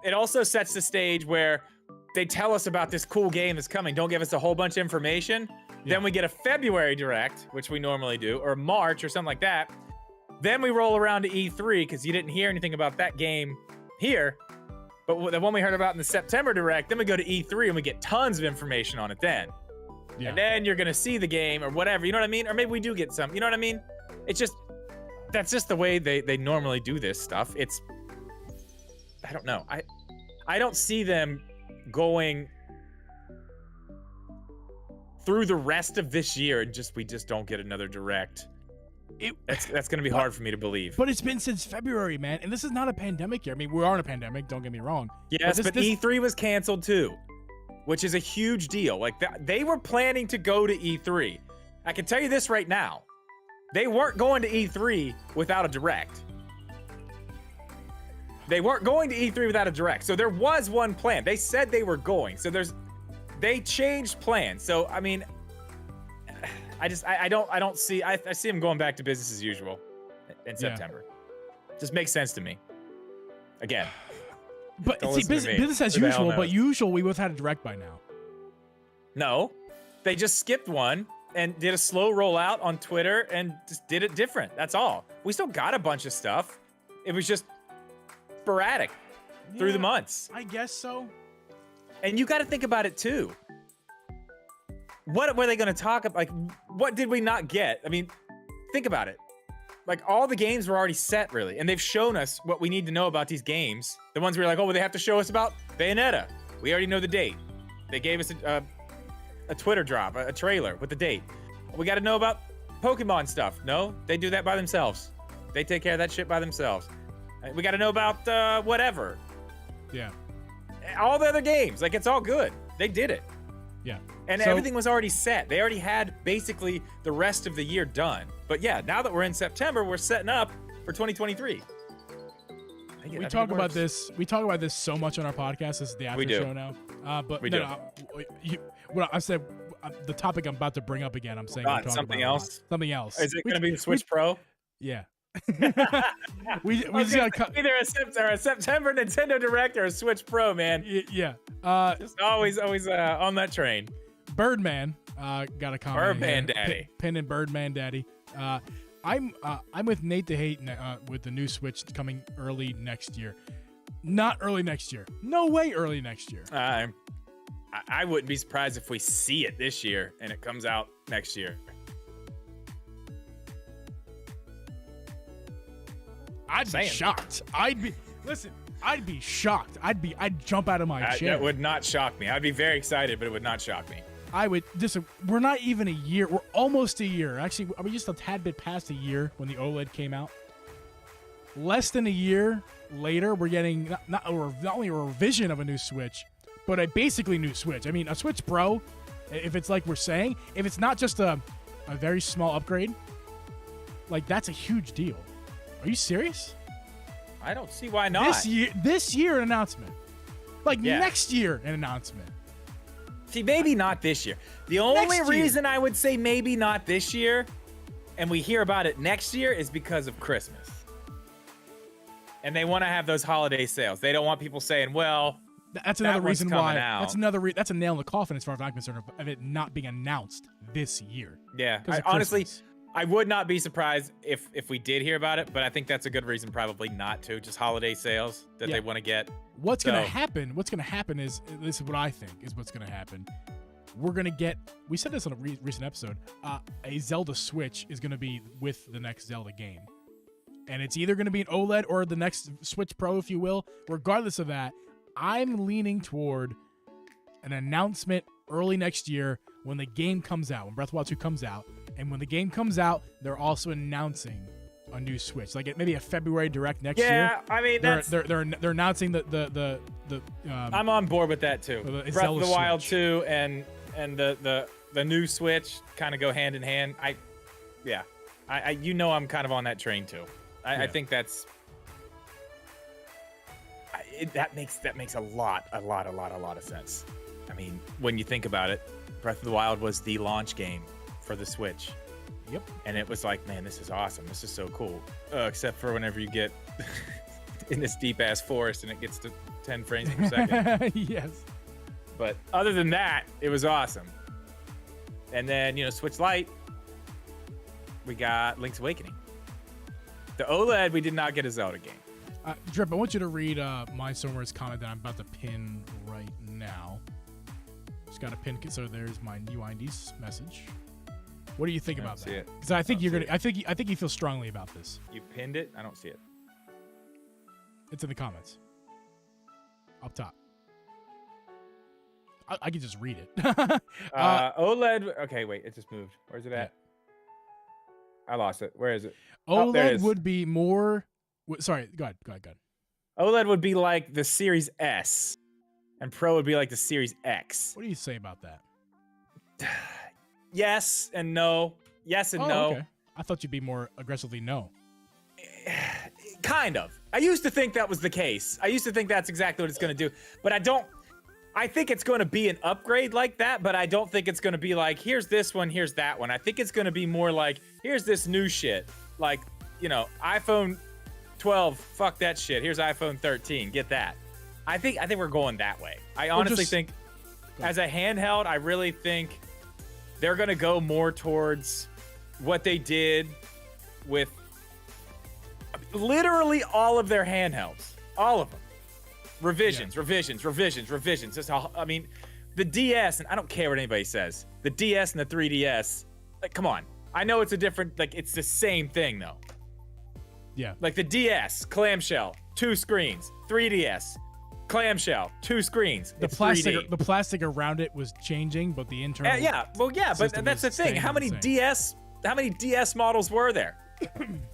it also sets the stage where they tell us about this cool game that's coming, don't give us a whole bunch of information. Yeah. Then we get a February Direct, which we normally do, or March or something like that. Then we roll around to E3 because you didn't hear anything about that game here. But the one we heard about in the September Direct, then we go to E3 and we get tons of information on it then. Yeah. And then you're going to see the game or whatever, you know what I mean? Or maybe we do get some, you know what I mean? It's just, that's just the way they normally do this stuff. I don't know. I don't see them going through the rest of this year and we just don't get another Direct. That's going to be hard for me to believe. But it's been since February, man. And this is not a pandemic year. I mean, we are in a pandemic, don't get me wrong. Yes, but E3 was canceled too, which is a huge deal. Like, they were planning to go to E3. I can tell you this right now. They weren't going to E3 without a Direct. They weren't going to E3 without a Direct. So there was one plan. They said they were going. So they changed plans. So, I mean, I don't see, I see them going back to business as usual in September. Just makes sense to me. Again. But see, business as usual, but usual we would have had a Direct by now. No, they just skipped one and did a slow rollout on Twitter and just did it different. That's all. We still got a bunch of stuff. It was just sporadic through the months. I guess so. And you got to think about it too. What were they going to talk about? Like, what did we not get? I mean, think about it. Like, all the games were already set, really. And they've shown us what we need to know about these games. The ones where you're like, oh, well, they have to show us about Bayonetta. We already know the date. They gave us a Twitter drop, a trailer with the date. We got to know about Pokemon stuff. No, they do that by themselves. They take care of that shit by themselves. We got to know about whatever. Yeah. All the other games. Like, it's all good. They did it. Yeah. And everything was already set. They already had basically the rest of the year done. But yeah, now that we're in September, we're setting up for 2023. We talk about this so much on our podcast. This is the after show now. But we what I said, the topic I'm about to bring up again, I'm saying something else. Something else. Is it going to be the Switch Pro? Yeah. we just gotta cut either a September Nintendo Direct or a Switch Pro, man. Yeah. Just always on that train. Birdman got a comment. Birdman Daddy. Pin and Birdman Daddy. I'm with Nate the Hate with the new Switch coming early next year. Not early next year. No way early next year. I wouldn't be surprised if we see it this year and it comes out next year. I'd be shocked. I'd be shocked. I'd jump out of my chair. That would not shock me. I'd be very excited, but it would not shock me. We're not even a year. We're almost a year. Actually, we just a tad bit past a year when the OLED came out. Less than a year later, we're getting not only a revision of a new Switch, but a basically new Switch. I mean, a Switch Pro If it's like we're saying, if it's not just a very small upgrade, like that's a huge deal. Are you serious? I don't see why not. This year an announcement. Like Yeah. next year an announcement. See, maybe not this year. The only reason I would say maybe not this year, and we hear about it next year, is because of Christmas. And they want to have those holiday sales. They don't want people saying, well, that's another reason why. out. That's a nail in the coffin as far as I'm concerned of it not being announced this year. Yeah, Because honestly, I would not be surprised if we did hear about it, but I think that's a good reason probably not to. Just holiday sales that they want to get. What's gonna happen is, this is what I think is what's gonna happen. We're gonna get, we said this on a recent episode, a Zelda Switch is gonna be with the next Zelda game. And it's either gonna be an OLED or the next Switch Pro, if you will. Regardless of that, I'm leaning toward an announcement early next year when the game comes out, when Breath of the Wild 2 comes out. And when the game comes out, they're also announcing a new Switch, like maybe a February direct next year. Yeah, I mean they're announcing the I'm on board with that too. Breath of the Wild 2 and the new Switch kind of go hand in hand. I I'm kind of on that train too. I think that makes a lot of sense. I mean, when you think about it, Breath of the Wild was the launch game for the Switch. Yep. And it was like, man, this is awesome. This is so cool. Except for whenever you get in this deep ass forest and it gets to 10 frames per second. Yes. But other than that, it was awesome. And then, Switch Lite, we got Link's Awakening. The OLED, we did not get a Zelda game. Drip, I want you to read my Somewhere's comment that I'm about to pin right now. Just got to pin, so there's my new IND's message. What do you think about that? Because I think I think you feel strongly about this. You pinned it? I don't see it. It's in the comments. Up top. I can just read it. OLED. Okay, wait. It just moved. Where's it at? Yeah. I lost it. Where is it? OLED would be more. Sorry. Go ahead. OLED would be like the Series S, and Pro would be like the Series X. What do you say about that? Yes and no. Yes and no. Okay. I thought you'd be more aggressively no. Kind of. I used to think that was the case. I used to think that's exactly what it's going to do. But I think it's going to be an upgrade like that, but I don't think it's going to be like, here's this one, here's that one. I think it's going to be more like, here's this new shit. Like, iPhone 12, fuck that shit. Here's iPhone 13, get that. I think we're going that way. I honestly think, as a handheld, I really think they're going to go more towards what they did with literally all of their handhelds. All of them. Revisions. Just the DS, and I don't care what anybody says. The DS and the 3DS, like, come on. I know it's a different, like, it's the same thing, though. Yeah. Like the DS, clamshell, 2 screens. 3DS, clamshell, 2 screens. The plastic around it was changing, but the internal. But that's the thing. How many DS models were there?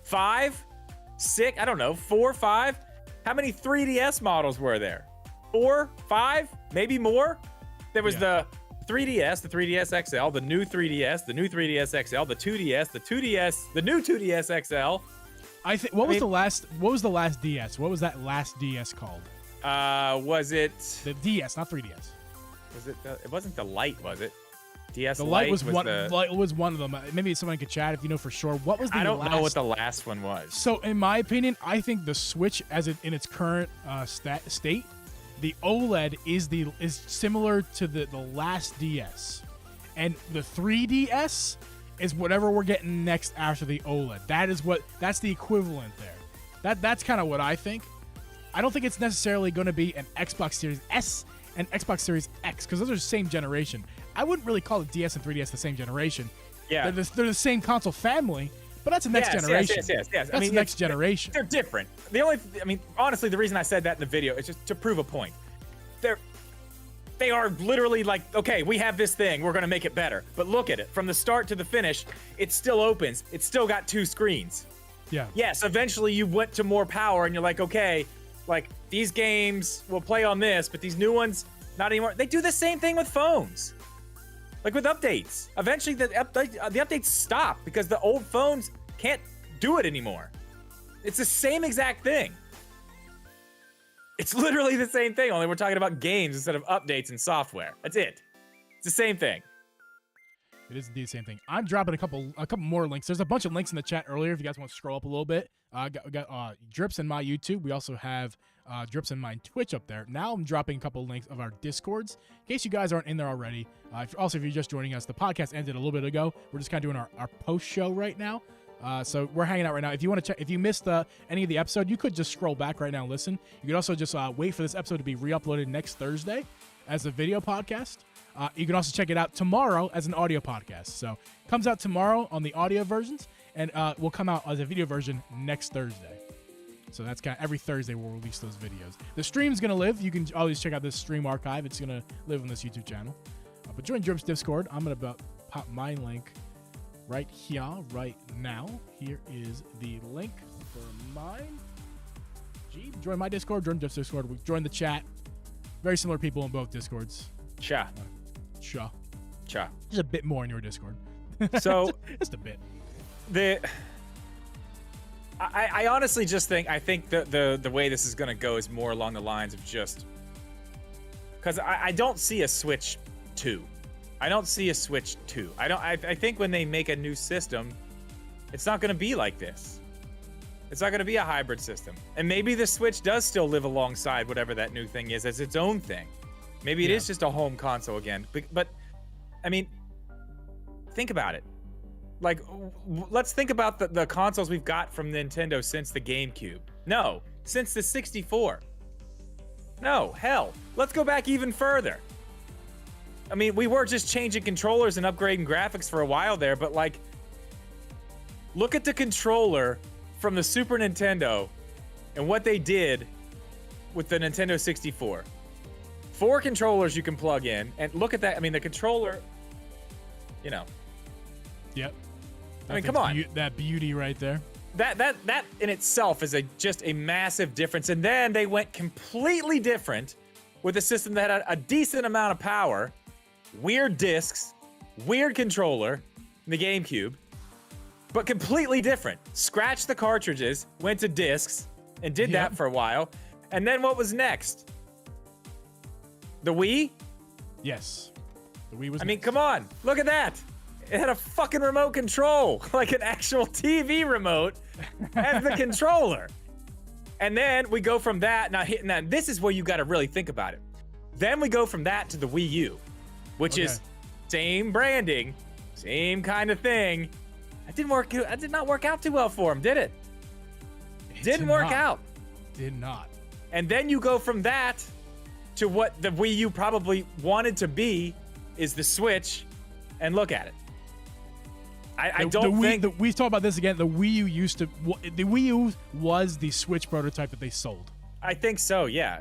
5, 6, I don't know, 4, 5. How many 3DS models were there? 4, 5, maybe more. There was the 3DS, the 3DS XL, the new 3DS, the new 3DS XL, the 2DS, the 2DS, the new 2DS XL. What was the last DS? What was that last DS called? Was it the DS, not 3DS? Was it? It wasn't the Lite, was it? DS the Lite was one. Lite was one of them. Maybe someone could chat if you know for sure. What was the? I don't know what the last one was. So, in my opinion, I think the Switch, in its current state, the OLED is similar to the last DS, and the 3DS is whatever we're getting next after the OLED. That's the equivalent there. That's kind of what I think. I don't think it's necessarily going to be an Xbox Series S and Xbox Series X because those are the same generation. I wouldn't really call the DS and 3DS the same generation. Yeah, they're the same console family, but that's the next generation. Yes. That's the next generation. They're different. Honestly, the reason I said that in the video is just to prove a point. They are literally like, okay, we have this thing, we're gonna make it better. But look at it, from the start to the finish, it still opens. It's still got 2 screens. Yeah. Yes, eventually you went to more power and you're like, okay, like these games will play on this, but these new ones, not anymore. They do the same thing with phones. Like with updates. Eventually the updates stop because the old phones can't do it anymore. It's the same exact thing. It's literally the same thing, only we're talking about games instead of updates and software. That's it. It's the same thing. It is indeed the same thing. I'm dropping a couple more links. There's a bunch of links in the chat earlier if you guys want to scroll up a little bit. We got Drips in my YouTube. We also have Drips in my Twitch up there. Now I'm dropping a couple links of our Discords in case you guys aren't in there already. Also, if you're just joining us, the podcast ended a little bit ago. We're just kind of doing our post show right now. So we're hanging out right now. If you want to check, if you missed any of the episode, you could just scroll back right now and listen. You could also just wait for this episode to be re-uploaded next Thursday as a video podcast. You can also check it out tomorrow as an audio podcast. So it comes out tomorrow on the audio versions, and will come out as a video version next Thursday. So that's kind of every Thursday we'll release those videos. The stream's going to live. You can always check out this stream archive. It's going to live on this YouTube channel. But join Drips Discord. I'm going to pop my link right here, right now. Here is the link for mine. Join my Discord, join Drips Discord. We join the chat. Very similar people in both Discords. Cha. Just a bit more in your Discord. So just a bit. I honestly just think the way this is gonna go is more along the lines of just because I don't see a Switch 2. I don't see a Switch 2. I think when they make a new system, it's not gonna be like this. It's not gonna be a hybrid system. And maybe the Switch does still live alongside whatever that new thing is as its own thing. Maybe it is just a home console again. But I mean, think about it. Like, let's think about the consoles we've got from Nintendo since the GameCube. No, since the 64. No, hell, let's go back even further. I mean, we were just changing controllers and upgrading graphics for a while there, but like, look at the controller from the Super Nintendo and what they did with the Nintendo 64. 4 controllers you can plug in, and look at that. I mean, the controller, you know. Yep. I mean, come on. That beauty right there. That in itself is just a massive difference. And then they went completely different with a system that had a decent amount of power, weird discs, weird controller, the GameCube, but completely different. Scratched the cartridges, went to discs, and did that for a while. And then what was next? The Wii? Yes. The Wii was I mean, come on. Look at that. It had a fucking remote control, like an actual TV remote as the controller. And then we go from that, now hitting that. This is where you got to really think about it. Then we go from that to the Wii U, which is same branding, same kind of thing. That did not work out too well for him, did it? Didn't work out. Did not. And then you go from that to what the Wii U probably wanted to be is the Switch, and look at it. I don't think we talk about this again. The Wii U the Wii U was the Switch prototype that they sold. I think so. Yeah,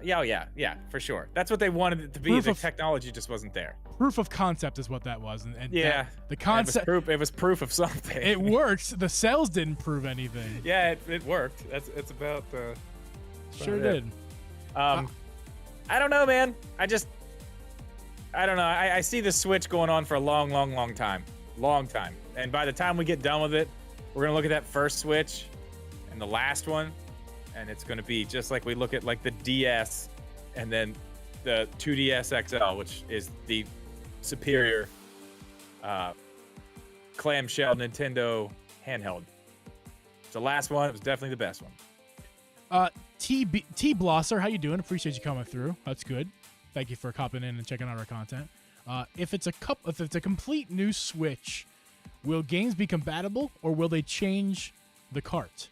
for sure. That's what they wanted it to be. The technology just wasn't there. Proof of concept is what that was, and yeah, the concept. It was proof of something. It worked. The sales didn't prove anything. Yeah, it worked. It's about. Sure did. I don't know, man. I don't know. I see the Switch going on for a long time. Long time. And by the time we get done with it, we're going to look at that first Switch and the last one. And it's going to be just like we look at like the DS and then the 2DS XL, which is the superior clamshell Nintendo handheld. It's the last one. It was definitely the best one. T Blosser, how you doing? Appreciate you coming through. That's good. Thank you for copping in and checking out our content. If it's a complete new Switch, will games be compatible or will they change the cart?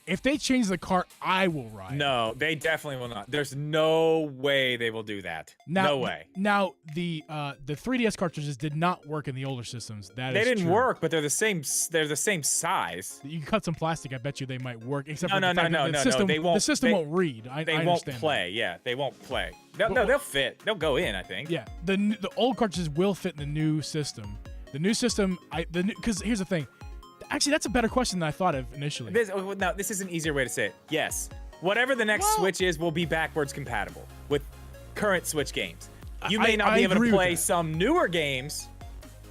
If they change the cart, I will ride. No, they definitely will not. There's no way they will do that. No way. Now, the 3DS cartridges did not work in the older systems. They didn't work, but they're the same. They're the same size. You can cut some plastic. I bet you they might work. Except no. They won't. The system won't read. They won't play. Yeah, they won't play. They'll fit. They'll go in. I think. Yeah, the old cartridges will fit in the new system. The new system, because here's the thing. Actually, that's a better question than I thought of initially. This is an easier way to say it. Yes. Whatever the next Switch is will be backwards compatible with current Switch games. You may not be able to play some newer games,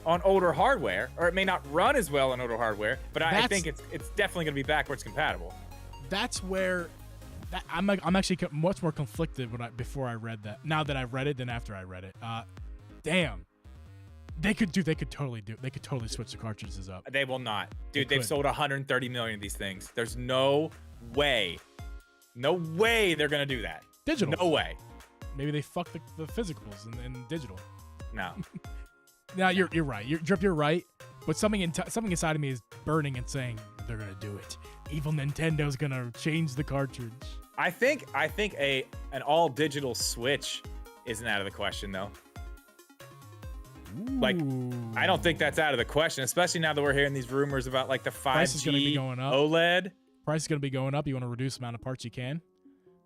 on older hardware, or it may not run as well on older hardware, but I think it's definitely going to be backwards compatible. That's where I'm actually much more conflicted before I read that. Now that I've read it than after I read it. Damn. They could totally switch the cartridges up. They will not. Dude, they've sold 130 million of these things. There's no way they're going to do that. Digital. No way. Maybe they fuck the physicals in digital. No. Now you're right. You're right. But something inside of me is burning and saying they're gonna do it. Evil Nintendo's gonna change the cartridge. I think an all digital Switch isn't out of the question though. Ooh. Like, I don't think that's out of the question, especially now that we're hearing these rumors about like the 5G Price is gonna be going up. OLED. Price is gonna be going up. You want to reduce the amount of parts you can.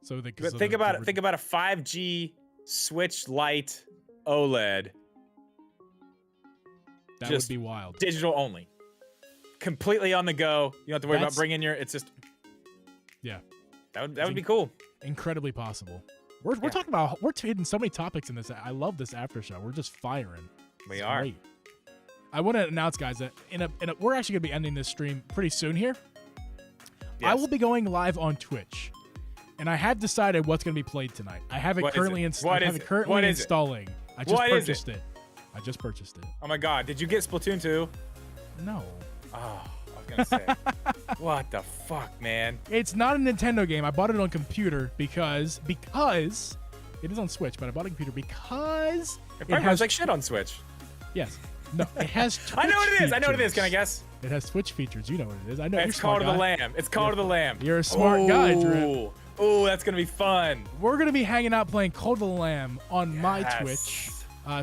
Think about a 5G Switch Lite OLED. That would be wild. Digital only. Completely on the go. You don't have to worry about bringing your. It's just. Yeah. That would be cool. Incredibly possible. We're talking about. We're hitting so many topics in this. I love this after show. We're just firing. We are. Great. I want to announce, guys, that we're actually gonna be ending this stream pretty soon here. Yes. I will be going live on Twitch, and I have decided what's gonna be played tonight. I have it currently installing. I just purchased it. I just purchased it. Oh my god, did you get Splatoon 2? No. Oh, I was gonna say. What the fuck, man? It's not a Nintendo game. I bought it on computer because it is on Switch, but I bought a computer because it has like shit on Switch. Yes. No, it has Twitch I know what it is. features. I know what it is. Can I guess? It has Twitch features. You know what it is. I know. It's Call to the Lamb. It's Call to the Lamb. You're a smart guy, Drew. Oh, that's gonna be fun. We're gonna be hanging out playing Call to the Lamb on my Twitch.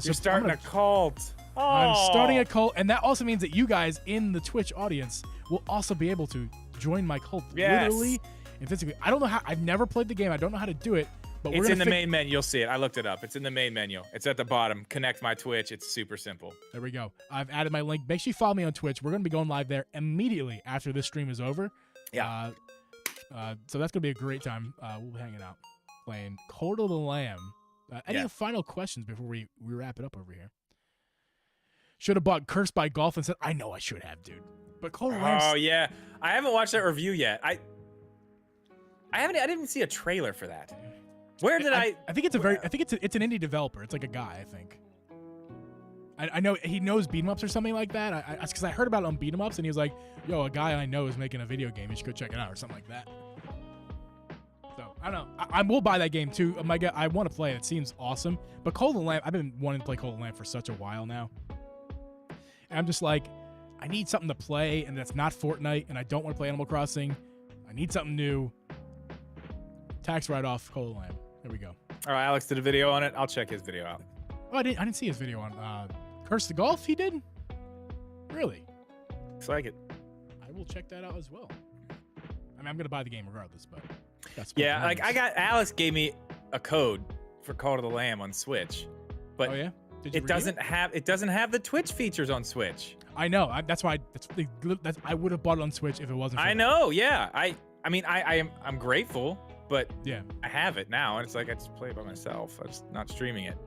You're starting a cult. Oh. I'm starting a cult, and that also means that you guys in the Twitch audience will also be able to join my cult, literally and physically. I don't know how. I've never played the game. I don't know how to do it. But it's in the main menu. You'll see it. I looked it up. It's in the main menu. It's at the bottom. Connect my Twitch. It's super simple. There we go. I've added my link. Make sure you follow me on Twitch. We're going to be going live there immediately after this stream is over. Yeah. So that's going to be a great time. We'll be hanging out playing Call to the Lamb. Any final questions before we wrap it up over here? Should have bought Cursed by Golf and said, I know I should have, dude. But Call to the Lamb. Oh, yeah. I haven't watched that review yet. I didn't even see a trailer for that. Where did I think it's it's an indie developer. It's like a guy, I think. I know he knows beat 'em ups or something like that. Because I heard about it on beat 'em ups, and he was like, "Yo, a guy I know is making a video game. You should go check it out," or something like that. So I don't know. I will buy that game too. I want to play it. It seems awesome. But Call of the Lamb, I've been wanting to play Call of the Lamb for such a while now, and I'm just like, I need something to play, and that's not Fortnite, and I don't want to play Animal Crossing. I need something new. Tax write-off, Call of the Lamb. There we go. All right, Alex did a video on it. I'll check his video out. Oh, I didn't see his video on Curse the Golf. He did? Really? Looks like it. I will check that out as well. I mean, I'm gonna buy the game regardless, but that's like Alex gave me a code for Call to the Lamb on Switch, but it doesn't have the Twitch features on Switch. I know. That's why. I would have bought it on Switch if it wasn't. I know. Yeah. I mean, I'm grateful. But yeah, I have it now, and it's like I just play it by myself. I'm just not streaming it.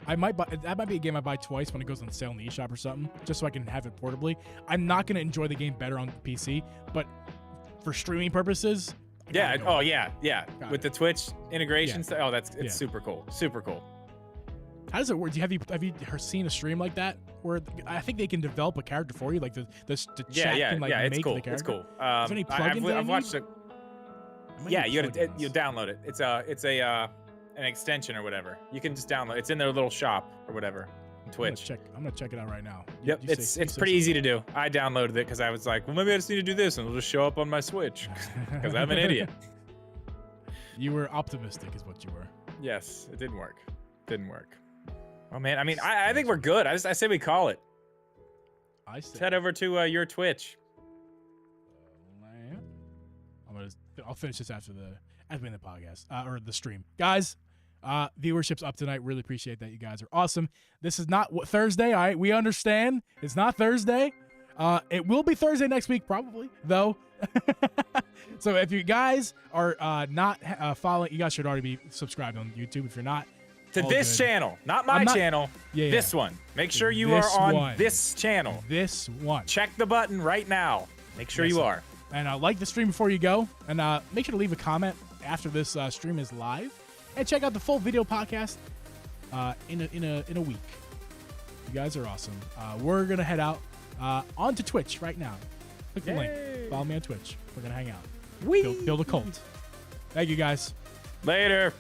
I might buy that. Might be a game I buy twice when it goes on sale in the eShop or something, just so I can have it portably. I'm not gonna enjoy the game better on PC, but for streaming purposes, yeah. Oh yeah. With the Twitch integration stuff. Oh, it's super cool. Super cool. How does it work? Have you seen a stream like that where I think they can develop a character for you, like the chat can like make the character? It's cool. Is there any plugins I've watched it. Yeah, you download it. It's an extension or whatever. You can just download. It's in their little shop or whatever. On Twitch. I'm gonna check it out right now. Yep, it's pretty easy to do. I downloaded it because I was like, well, maybe I just need to do this, and it'll just show up on my Switch because I'm an idiot. You were optimistic, is what you were. Yes, it didn't work. Oh man, I mean, I think we're good. I say we call it. Let's head over to your Twitch. I'll finish this after the podcast or the stream, guys. Viewership's up tonight. Really appreciate that. You guys are awesome. This is not Thursday. All right, we understand it's not Thursday. It will be Thursday next week, probably though. So if you guys are not following, you guys should already be subscribed on YouTube. If you're not, to All this good. channel, not my channel. Yeah, this one. Make sure you are on this channel. This one. Check the button right now. Make sure you are. And like the stream before you go, and make sure to leave a comment after this stream is live, and check out the full video podcast in a week. You guys are awesome. We're gonna head out onto Twitch right now. Click the link. Follow me on Twitch. We're gonna hang out. Build a cult. Thank you guys. Later.